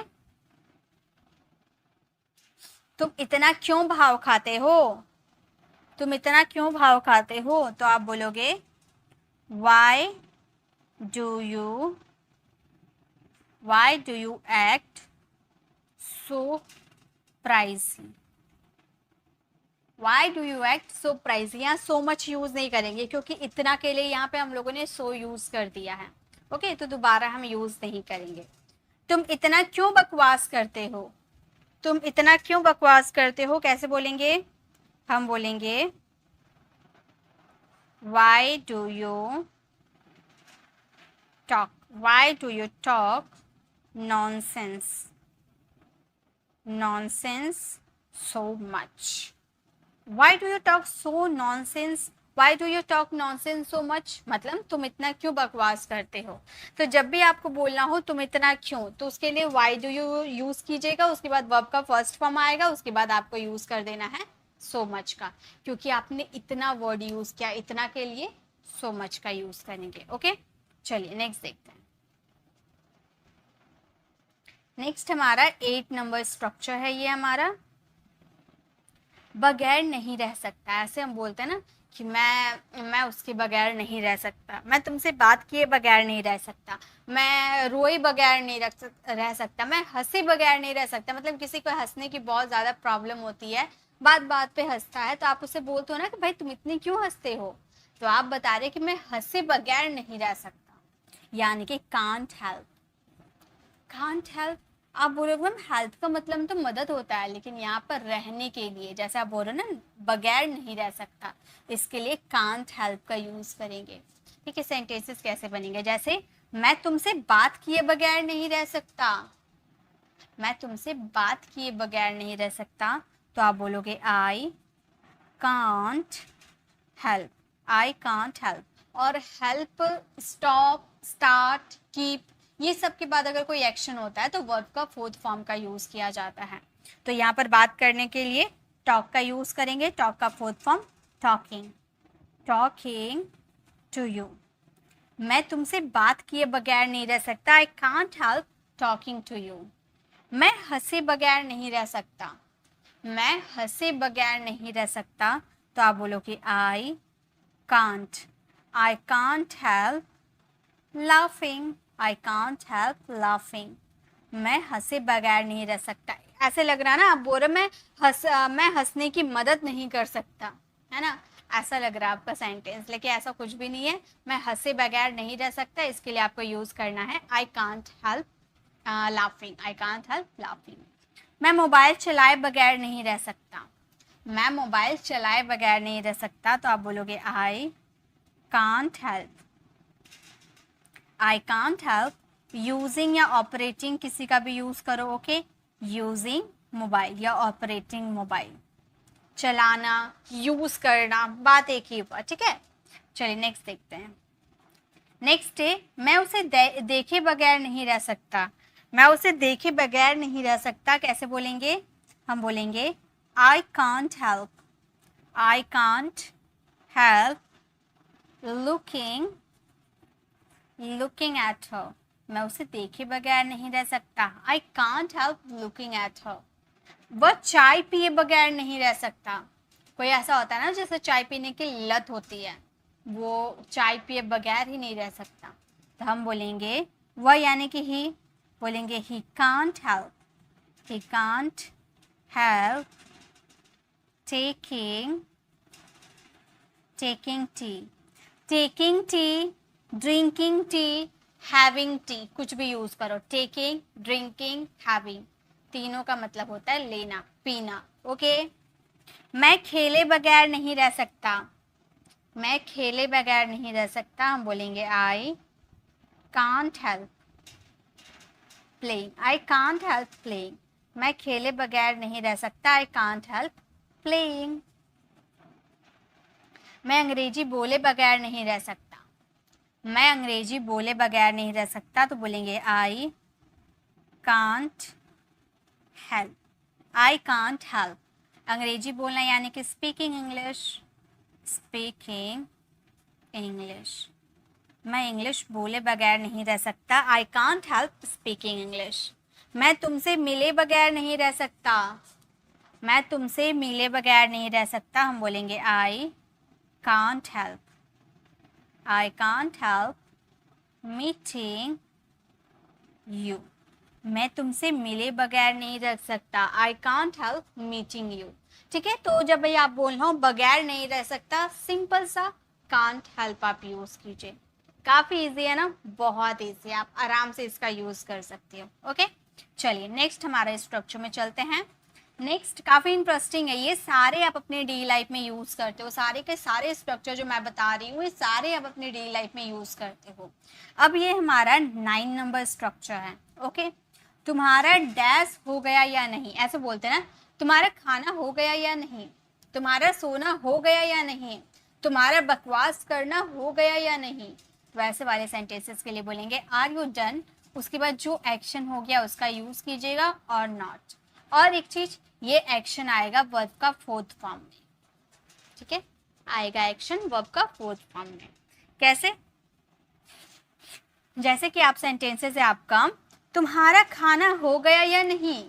तुम इतना क्यों भाव खाते हो, तुम इतना क्यों भाव खाते हो। तो आप बोलोगे why do you act so pricey। Why do you act so pricey। यहाँ so much यूज नहीं करेंगे क्योंकि इतना के लिए यहाँ पे हम लोगों ने so यूज कर दिया है। ओके, तो दोबारा हम यूज नहीं करेंगे। तुम इतना क्यों बकवास करते हो, तुम इतना क्यों बकवास करते हो कैसे बोलेंगे? हम बोलेंगे why do you talk, why do you talk nonsense, nonsense so much, why do you talk so nonsense, why do you talk nonsense so much, मतलब तुम इतना क्यों बकवास करते हो। तो जब भी आपको बोलना हो तुम इतना क्यों, तो उसके लिए why do you यूज कीजिएगा, उसके बाद वर्ब का फर्स्ट फॉर्म आएगा, उसके बाद आपको यूज कर देना है so much का, क्योंकि आपने इतना वर्ड यूज किया, इतना के लिए so much का यूज करेंगे। ओके, चलिए नेक्स्ट देखते हैं। नेक्स्ट हमारा 8 नंबर स्ट्रक्चर है, ये हमारा बगैर नहीं रह सकता। ऐसे हम बोलते हैं ना कि मैं उसके बगैर नहीं रह सकता, मैं तुमसे बात किए बगैर नहीं रह सकता, मैं रोए बगैर नहीं रह सकता, मैं हंसे बगैर नहीं रह सकता। मतलब किसी को हंसने की बहुत ज़्यादा प्रॉब्लम होती है, बात बात पे हंसता है, तो आप उसे बोलते हो ना कि भाई तुम इतनी क्यों हंसते हो, तो आप बता रहे कि मैं हंसे बगैर नहीं रह सकता, यानी कि कांट हेल्प। कांट हेल्प, आप बोलोगे मैम हेल्प का मतलब तो मदद होता है, लेकिन यहाँ पर रहने के लिए, जैसे आप बोल रहे हो ना बगैर नहीं रह सकता, इसके लिए कांट हेल्प का यूज करेंगे। ठीक है, सेंटेंसेस कैसे बनेंगे, जैसे मैं तुमसे बात किए बगैर नहीं रह सकता, मैं तुमसे बात किए बगैर नहीं रह सकता, तो आप बोलोगे I can't help, I can't help. और हेल्प, स्टॉप, स्टार्ट, कीप, ये सब के बाद अगर कोई एक्शन होता है तो वर्ब का फोर्थ फॉर्म का यूज किया जाता है। तो यहाँ पर बात करने के लिए टॉक का यूज करेंगे, टॉक का fourth form talking, talking to you. मैं तुमसे बात किए बगैर नहीं रह सकता, I can't help talking to you. मैं हंसे बगैर नहीं रह सकता, मैं हंसे बगैर नहीं रह सकता, तो आप बोलोगे I can't help laughing, I can't help laughing. मैं हंसे बगैर नहीं रह सकता। ऐसे लग रहा है ना, आप बोल रहे मैं हंसने की मदद नहीं कर सकता, है ना, ऐसा लग रहा है आपका सेंटेंस, लेकिन ऐसा कुछ भी नहीं है। मैं हंसे बगैर नहीं रह सकता, इसके लिए आपको यूज करना है I can't help laughing, I can't help laughing. मैं मोबाइल चलाए बगैर नहीं रह सकता, मैं मोबाइल चलाए बगैर नहीं रह सकता, तो आप बोलोगे I can't help, I can't help using या ऑपरेटिंग, किसी का भी यूज करो, ओके, यूजिंग मोबाइल या ऑपरेटिंग मोबाइल। चलाना, यूज करना, बात एक ही हुआ। ठीक है, चलिए नेक्स्ट देखते हैं। नेक्स्ट है मैं उसे देखे बगैर नहीं रह सकता, मैं उसे देखे बगैर नहीं रह सकता, कैसे बोलेंगे? हम बोलेंगे I can't help, I can't help looking at her, मैं उसे देखे बगैर नहीं रह सकता, I can't help looking at her. वह चाय पिए बगैर नहीं रह सकता, कोई ऐसा होता है ना जैसे चाय पीने की लत होती है, वो चाय पिए बगैर ही नहीं रह सकता, तो हम बोलेंगे वह यानी कि ही, बोलेंगे he can't help, he can't help taking tea, drinking tea, having tea, कुछ भी यूज करो, taking, drinking, having, तीनों का मतलब होता है लेना, पीना। ओके, मैं खेले बगैर नहीं रह सकता, मैं खेले बगैर नहीं रह सकता, हम बोलेंगे I can't help playing, I can't help playing, मैं खेले बगैर नहीं रह सकता, आई कांट हेल्प प्लेइंग। मैं अंग्रेजी बोले बगैर नहीं रह सकता, मैं अंग्रेजी बोले बगैर नहीं रह सकता, तो बोलेंगे I can't help, I can't help. अंग्रेजी बोलना यानी कि स्पीकिंग इंग्लिश, मैं इंग्लिश बोले बगैर नहीं रह सकता, I can't help speaking English. मैं तुमसे मिले बगैर नहीं रह सकता, मैं तुमसे मिले बगैर नहीं रह सकता, हम बोलेंगे I can't help meeting you. मैं तुमसे मिले बगैर नहीं रह सकता, I can't help meeting you. ठीक है, तो जब भाई आप बोल रहे हो बगैर नहीं रह सकता, सिंपल सा कांट हेल्प आप यूज कीजिए। काफी इजी है ना, बहुत इजी है, आप आराम से इसका यूज कर सकती हो। ओके, चलिए नेक्स्ट हमारे स्ट्रक्चर में चलते हैं। नेक्स्ट काफी इंटरेस्टिंग है, ये सारे आप अपने डेली लाइफ में यूज करते हो, सारे के सारे स्ट्रक्चर जो मैं बता रही हूँ ये सारे आप अपनी डेली लाइफ में यूज करते हो। अब ये हमारा 9 नंबर स्ट्रक्चर है। ओके, तुम्हारा डैश हो गया या नहीं, ऐसे बोलते हैं ना, तुम्हारा खाना हो गया या नहीं, तुम्हारा सोना हो गया या नहीं, तुम्हारा बकवास करना हो गया या नहीं, वैसे वाले सेंटेंसेस के लिए बोलेंगे आर यू डन, उसके बाद जो एक्शन हो गया उसका यूज कीजिएगा और नॉट। और एक चीज, ये एक्शन आएगा वर्ब का फोर्थ फॉर्म में, ठीक है, आएगा एक्शन वर्ब का फोर्थ फॉर्म में। कैसे? जैसे कि आप सेंटेंसेस है आपका, तुम्हारा खाना हो गया या नहीं,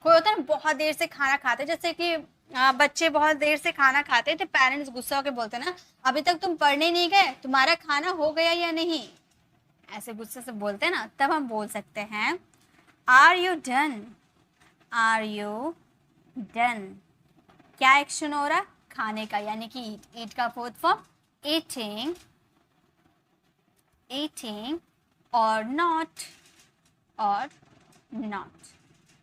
कोई होता है ना बहुत देर से खाना खाते, जैसे कि बच्चे बहुत देर से खाना खाते हैं तो पेरेंट्स गुस्सा होकर बोलते हैं ना, अभी तक तुम पढ़ने नहीं गए, तुम्हारा खाना हो गया या नहीं, ऐसे गुस्से से बोलते हैं ना, तब हम बोल सकते हैं are you done, are you done. क्या एक्शन हो रहा? खाने का, यानी कि ईट, ईट का fourth form eating, eating or not, or not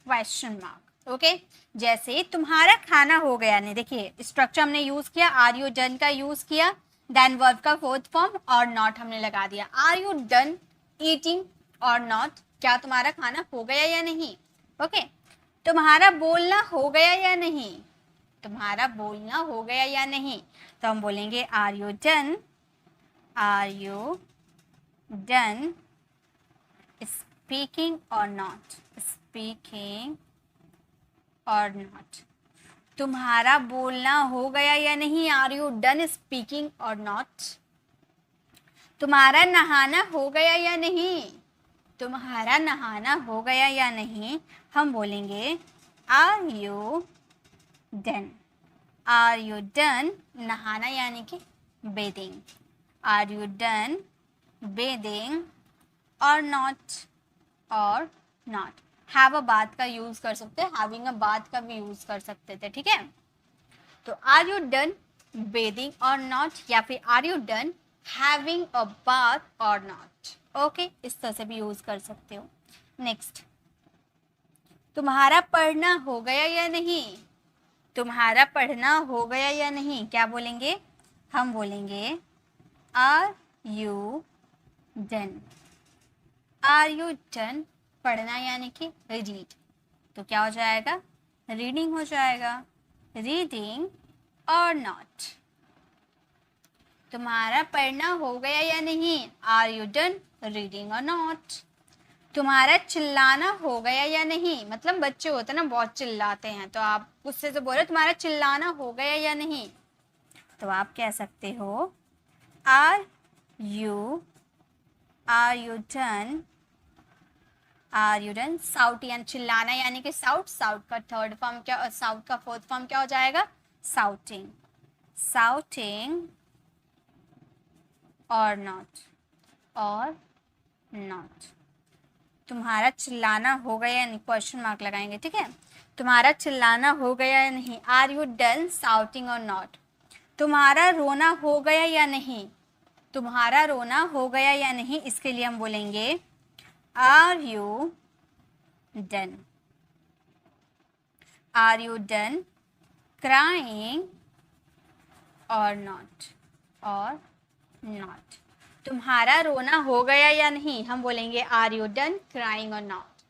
question mark. Okay, जैसे तुम्हारा खाना हो गया नहीं, देखिए स्ट्रक्चर हमने यूज किया, आर यू डन का यूज किया, देन वर्ब का फोर्थ फॉर्म और नॉट हमने लगा दिया। Are you done eating or not, क्या तुम्हारा खाना हो गया या नहीं। ओके, तुम्हारा बोलना हो गया या नहीं, तुम्हारा बोलना हो गया या नहीं, तो हम बोलेंगे are you done, are you done speaking or not, speaking or not. तुम्हारा बोलना हो गया या नहीं, are you done speaking or not. तुम्हारा नहाना हो गया या नहीं, तुम्हारा नहाना हो गया या नहीं, हम बोलेंगे are you done, are you done नहाना यानी कि bathing, are you done bathing or not, or not. Have a bath का यूज कर सकते हैं, हैविंग अ बात का भी यूज कर सकते थे, ठीक है। तो are you done bathing or not, या फिर are you done having a bath or not. Okay, इस तरह से भी यूज कर सकते हो। नेक्स्ट, तुम्हारा पढ़ना हो गया या नहीं, तुम्हारा पढ़ना हो गया या नहीं, क्या बोलेंगे, हम बोलेंगे are you done, are you done पढ़ना यानी कि रीड, तो क्या हो जाएगा, रीडिंग हो जाएगा, रीडिंग और नॉट। तुम्हारा पढ़ना हो गया या नहीं, आर यू डन रीडिंग और नॉट। तुम्हारा चिल्लाना हो गया या नहीं, मतलब बच्चे होते हैं ना बहुत चिल्लाते हैं, तो आप गुस्से से बोल रहे तुम्हारा चिल्लाना हो गया या नहीं, तो आप कह सकते हो are you done, are you done shout, यानी चिल्लाना यानी कि साउट, साउट का थर्ड फॉर्म क्या, साउट का फोर्थ फॉर्म क्या हो जाएगा, साउटिंग, साउटिंग और नॉट, और नॉट। तुम्हारा चिल्लाना हो गया या नहीं, क्वेश्चन मार्क लगाएंगे, ठीक है। तुम्हारा चिल्लाना हो गया या नहीं, आर यू डन साउटिंग और नॉट। तुम्हारा रोना हो गया या नहीं, तुम्हारा रोना हो गया या नहीं, इसके लिए हम बोलेंगे are you done, are you done crying or not, or not. तुम्हारा रोना हो गया या नहीं, हम बोलेंगे are you done crying or not.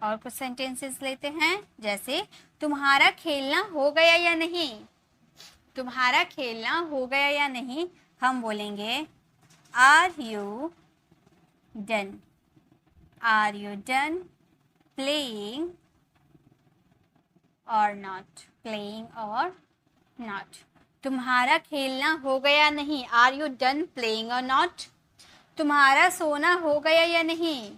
और कुछ सेंटेंसेस लेते हैं, जैसे तुम्हारा खेलना हो गया या नहीं, तुम्हारा खेलना हो गया या नहीं, हम बोलेंगे are you done, are you done playing or not, playing or not. तुम्हारा खेलना हो गया नहीं, are you done playing or not. तुम्हारा सोना हो गया या नहीं,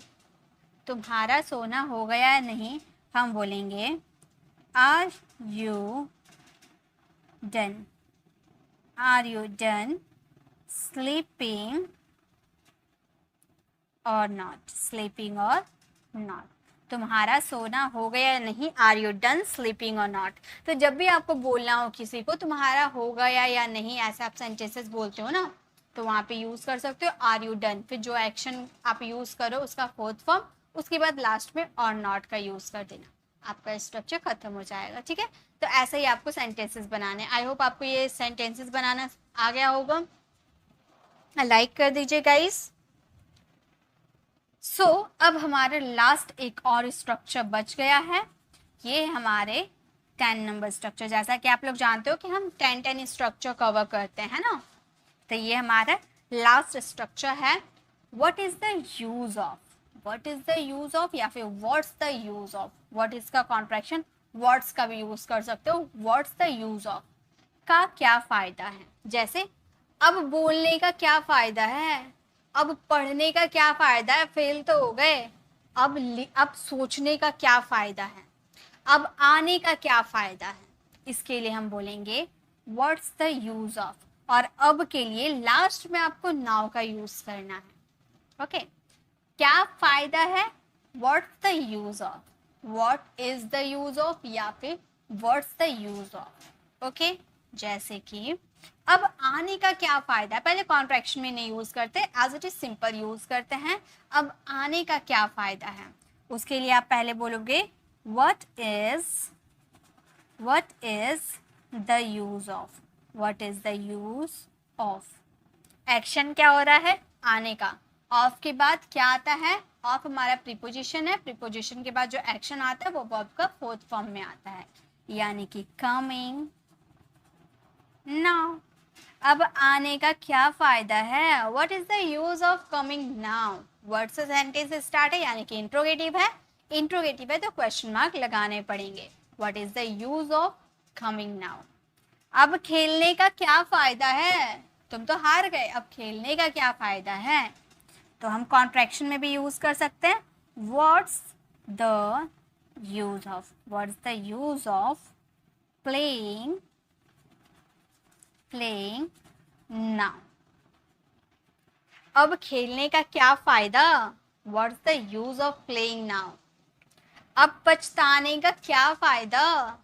तुम्हारा सोना हो गया या नहीं, हम बोलेंगे are you done, are you done sleeping or not, sleeping or not. तुम्हारा सोना हो गया या नहीं, are you done sleeping or not. तो जब भी आपको बोलना हो किसी को तुम्हारा हो गया या नहीं, ऐसे आप सेंटेंसेस बोलते हो ना, तो वहाँ पे यूज कर सकते हो आर यू डन, फिर जो एक्शन आप यूज करो उसका फोर्थ फॉर्म, उसके बाद लास्ट में और नॉट का यूज कर देना, आपका स्ट्रक्चर खत्म हो जाएगा। ठीक है, तो ऐसे ही आपको सेंटेंसेस बनाने। आई होप आपको ये सेंटेंसेस बनाना आ गया होगा। लाइक कर दीजिए गाइस। सो अब हमारा लास्ट एक और स्ट्रक्चर बच गया है, ये हमारे 10 नंबर स्ट्रक्चर। जैसा कि आप लोग जानते हो कि हम 10 स्ट्रक्चर कवर करते हैं ना, तो ये हमारा लास्ट स्ट्रक्चर है। What is the use of, what is the use of, या फिर what's the use of, what is का कॉन्ट्रैक्शन व्हाट्स का भी यूज कर सकते हो। व्हाट्स द यूज ऑफ का क्या फायदा है, जैसे अब बोलने का क्या फायदा है, अब पढ़ने का क्या फायदा है, फेल तो हो गए, अब सोचने का क्या फायदा है, अब आने का क्या फायदा है। इसके लिए हम बोलेंगे व्हाट्स द यूज ऑफ, और अब के लिए लास्ट में आपको नाउ का यूज करना है। ओके, क्या फायदा है, what's the use of, what is the use of, या फिर what's the use of. Okay, जैसे कि अब आने का क्या फायदा है, पहले कॉन्ट्रैक्शन में नहीं यूज करते, as it is simple use करते हैं। अब आने का क्या फायदा है, उसके लिए आप पहले बोलोगे what is the use of, what is the use of। Action क्या हो रहा है, आने का। ऑफ के बाद क्या आता है, ऑफ हमारा प्रीपोजिशन है, प्रीपोजिशन के बाद जो एक्शन आता है वो वर्ब का फोर्थ फॉर्म में आता है, यानी कि कमिंग नाउ। अब आने का क्या फायदा है, what is the use of coming now. Word से सेंटेंस स्टार्ट है, यानी कि इंट्रोगेटिव है, इंट्रोगेटिव है तो क्वेश्चन मार्क लगाने पड़ेंगे। What is the use of coming now. अब खेलने का क्या फायदा है, तुम तो हार गए, अब खेलने का क्या फायदा है, तो हम कॉन्ट्रैक्शन में भी यूज कर सकते हैं। What's the use of, what's the use of playing now. अब खेलने का क्या फायदा, what's the use of playing now. अब पछताने का क्या फायदा,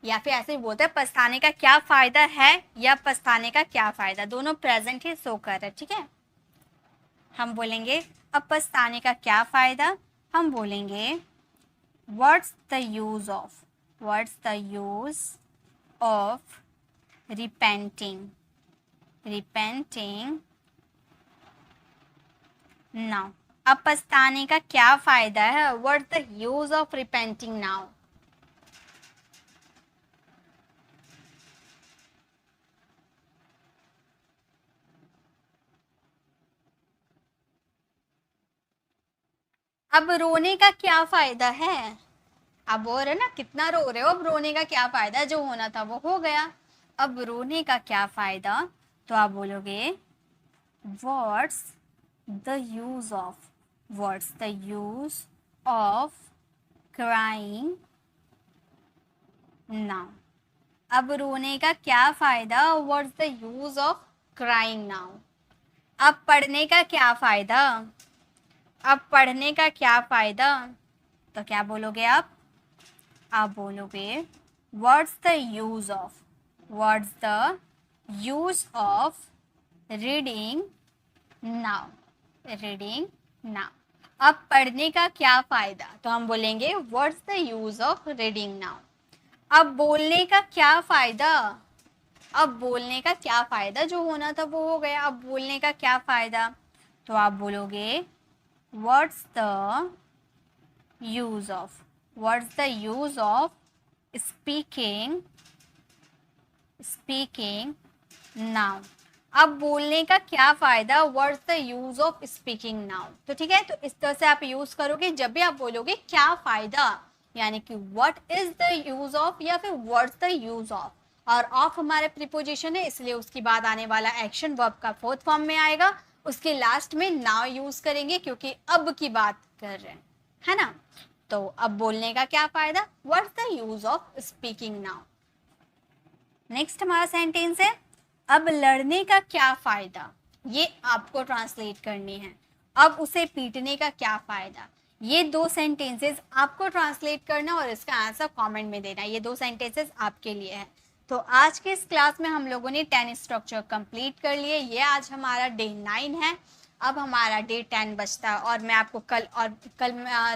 या फिर ऐसे ही बोलते हैं पछताने का क्या फायदा है या पछताने का क्या फायदा, दोनों प्रेजेंट ही शो कर रहे हैं। ठीक है, हम बोलेंगे अब पछताने का क्या फायदा, हम बोलेंगे what's the use of, what's the use of repenting now. अब पछताने का क्या फायदा है, what's the use of repenting now. अब रोने का क्या फायदा है, अब हो रहे ना, कितना रो रहे हो, अब रोने का क्या फायदा, जो होना था वो हो गया। अब रोने का क्या फायदा, तो आप बोलोगे what's the use of, what's the use of crying now. अब रोने का क्या फायदा, what's the use of crying now. अब पढ़ने का क्या फायदा, अब पढ़ने का क्या फायदा, तो क्या बोलोगे आप बोलोगे what's the use of, what's the use of reading now, reading now. अब पढ़ने का क्या फायदा, तो हम बोलेंगे what's the use of reading now. अब बोलने का क्या फायदा, अब बोलने का क्या फायदा, जो होना था वो हो गया, अब बोलने का क्या फायदा, तो आप बोलोगे what's the use of, what's the use of speaking now. अब बोलने का क्या फायदा, what's the use of speaking now. तो ठीक है, तो इस तरह से आप यूज करोगे जब भी आप बोलोगे क्या फायदा, यानी कि what is the use of या फिर व्हाट्स द यूज ऑफ। और ऑफ हमारे प्रीपोजिशन है, इसलिए उसके बाद आने वाला एक्शन वर्ब का फोर्थ फॉर्म में आएगा, उसके लास्ट में नाउ यूज करेंगे क्योंकि अब की बात कर रहे हैं, है ना। तो अब बोलने का क्या फायदा, what's the use of speaking now. Next हमारा सेंटेंस है अब लड़ने का क्या फायदा, ये आपको ट्रांसलेट करनी है। अब उसे पीटने का क्या फायदा, ये दो सेंटेंसेस आपको ट्रांसलेट करना और इसका आंसर कमेंट में देना। ये दो सेंटेंसेस आपके लिए है, तो आज के इस क्लास में हम लोगों ने 10 स्ट्रक्चर कंप्लीट कर लिए। ये आज हमारा डे 9 है। अब हमारा डे 10 बचता है और मैं आपको कल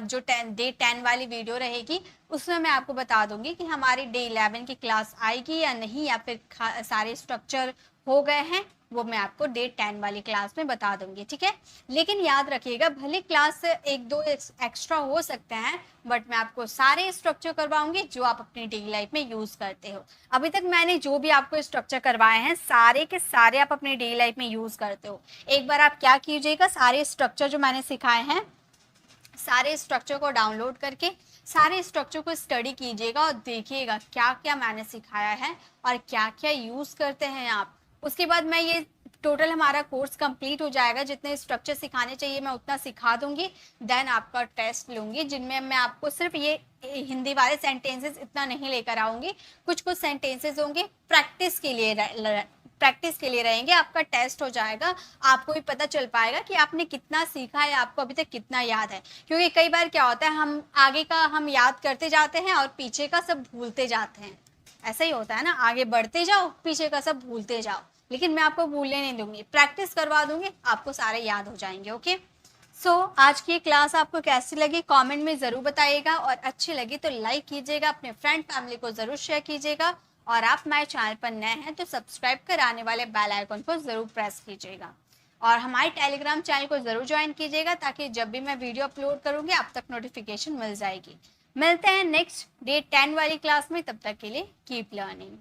जो डे 10 वाली वीडियो रहेगी उसमें मैं आपको बता दूंगी कि हमारी डे 11 की क्लास आएगी या नहीं, या फिर सारे स्ट्रक्चर हो गए हैं, वो मैं आपको डे 10 वाली क्लास में बता दूंगी, ठीक है। लेकिन याद रखिएगा, भले क्लास एक दो एक्स्ट्रा हो सकते हैं, बट मैं आपको सारे स्ट्रक्चर करवाऊंगी जो आप अपनी डेली लाइफ में यूज करते हो। अभी तक मैंने जो भी आपको स्ट्रक्चर करवाए हैं सारे के सारे आप अपनी डेली लाइफ में यूज करते हो। एक बार आप क्या कीजिएगा, सारे स्ट्रक्चर जो मैंने सिखाए हैं सारे स्ट्रक्चर को डाउनलोड करके सारे स्ट्रक्चर को स्टडी कीजिएगा और देखिएगा क्या क्या मैंने सिखाया है और क्या क्या यूज करते हैं आप। उसके बाद मैं ये टोटल हमारा कोर्स कंप्लीट हो जाएगा, जितने स्ट्रक्चर सिखाने चाहिए मैं उतना सिखा दूंगी। देन आपका टेस्ट लूंगी, जिनमें मैं आपको सिर्फ ये हिंदी वाले सेंटेंसेस इतना नहीं लेकर आऊंगी, कुछ कुछ सेंटेंसेस होंगे प्रैक्टिस के लिए रहेंगे। आपका टेस्ट हो जाएगा, आपको भी पता चल पाएगा कि आपने कितना सीखा है, आपको अभी तक कितना याद है। क्योंकि कई बार क्या होता है, हम आगे का हम याद करते जाते हैं और पीछे का सब भूलते जाते हैं। ऐसा ही होता है ना, आगे बढ़ते जाओ पीछे का सब भूलते जाओ। लेकिन मैं आपको भूलने नहीं दूंगी, प्रैक्टिस करवा दूंगी, आपको सारे याद हो जाएंगे। ओके, सो आज की क्लास आपको कैसी लगी कमेंट में ज़रूर बताइएगा, और अच्छी लगी तो लाइक कीजिएगा, अपने फ्रेंड फैमिली को ज़रूर शेयर कीजिएगा, और आप मेरे चैनल पर नए हैं तो सब्सक्राइब कर आने वाले बेल आइकन को ज़रूर प्रेस कीजिएगा, और हमारे टेलीग्राम चैनल को ज़रूर ज्वाइन कीजिएगा ताकि जब भी मैं वीडियो अपलोड करूँगी आप तक नोटिफिकेशन मिल जाएगी। मिलते हैं नेक्स्ट डे 10 वाली क्लास में, तब तक के लिए कीप लर्निंग।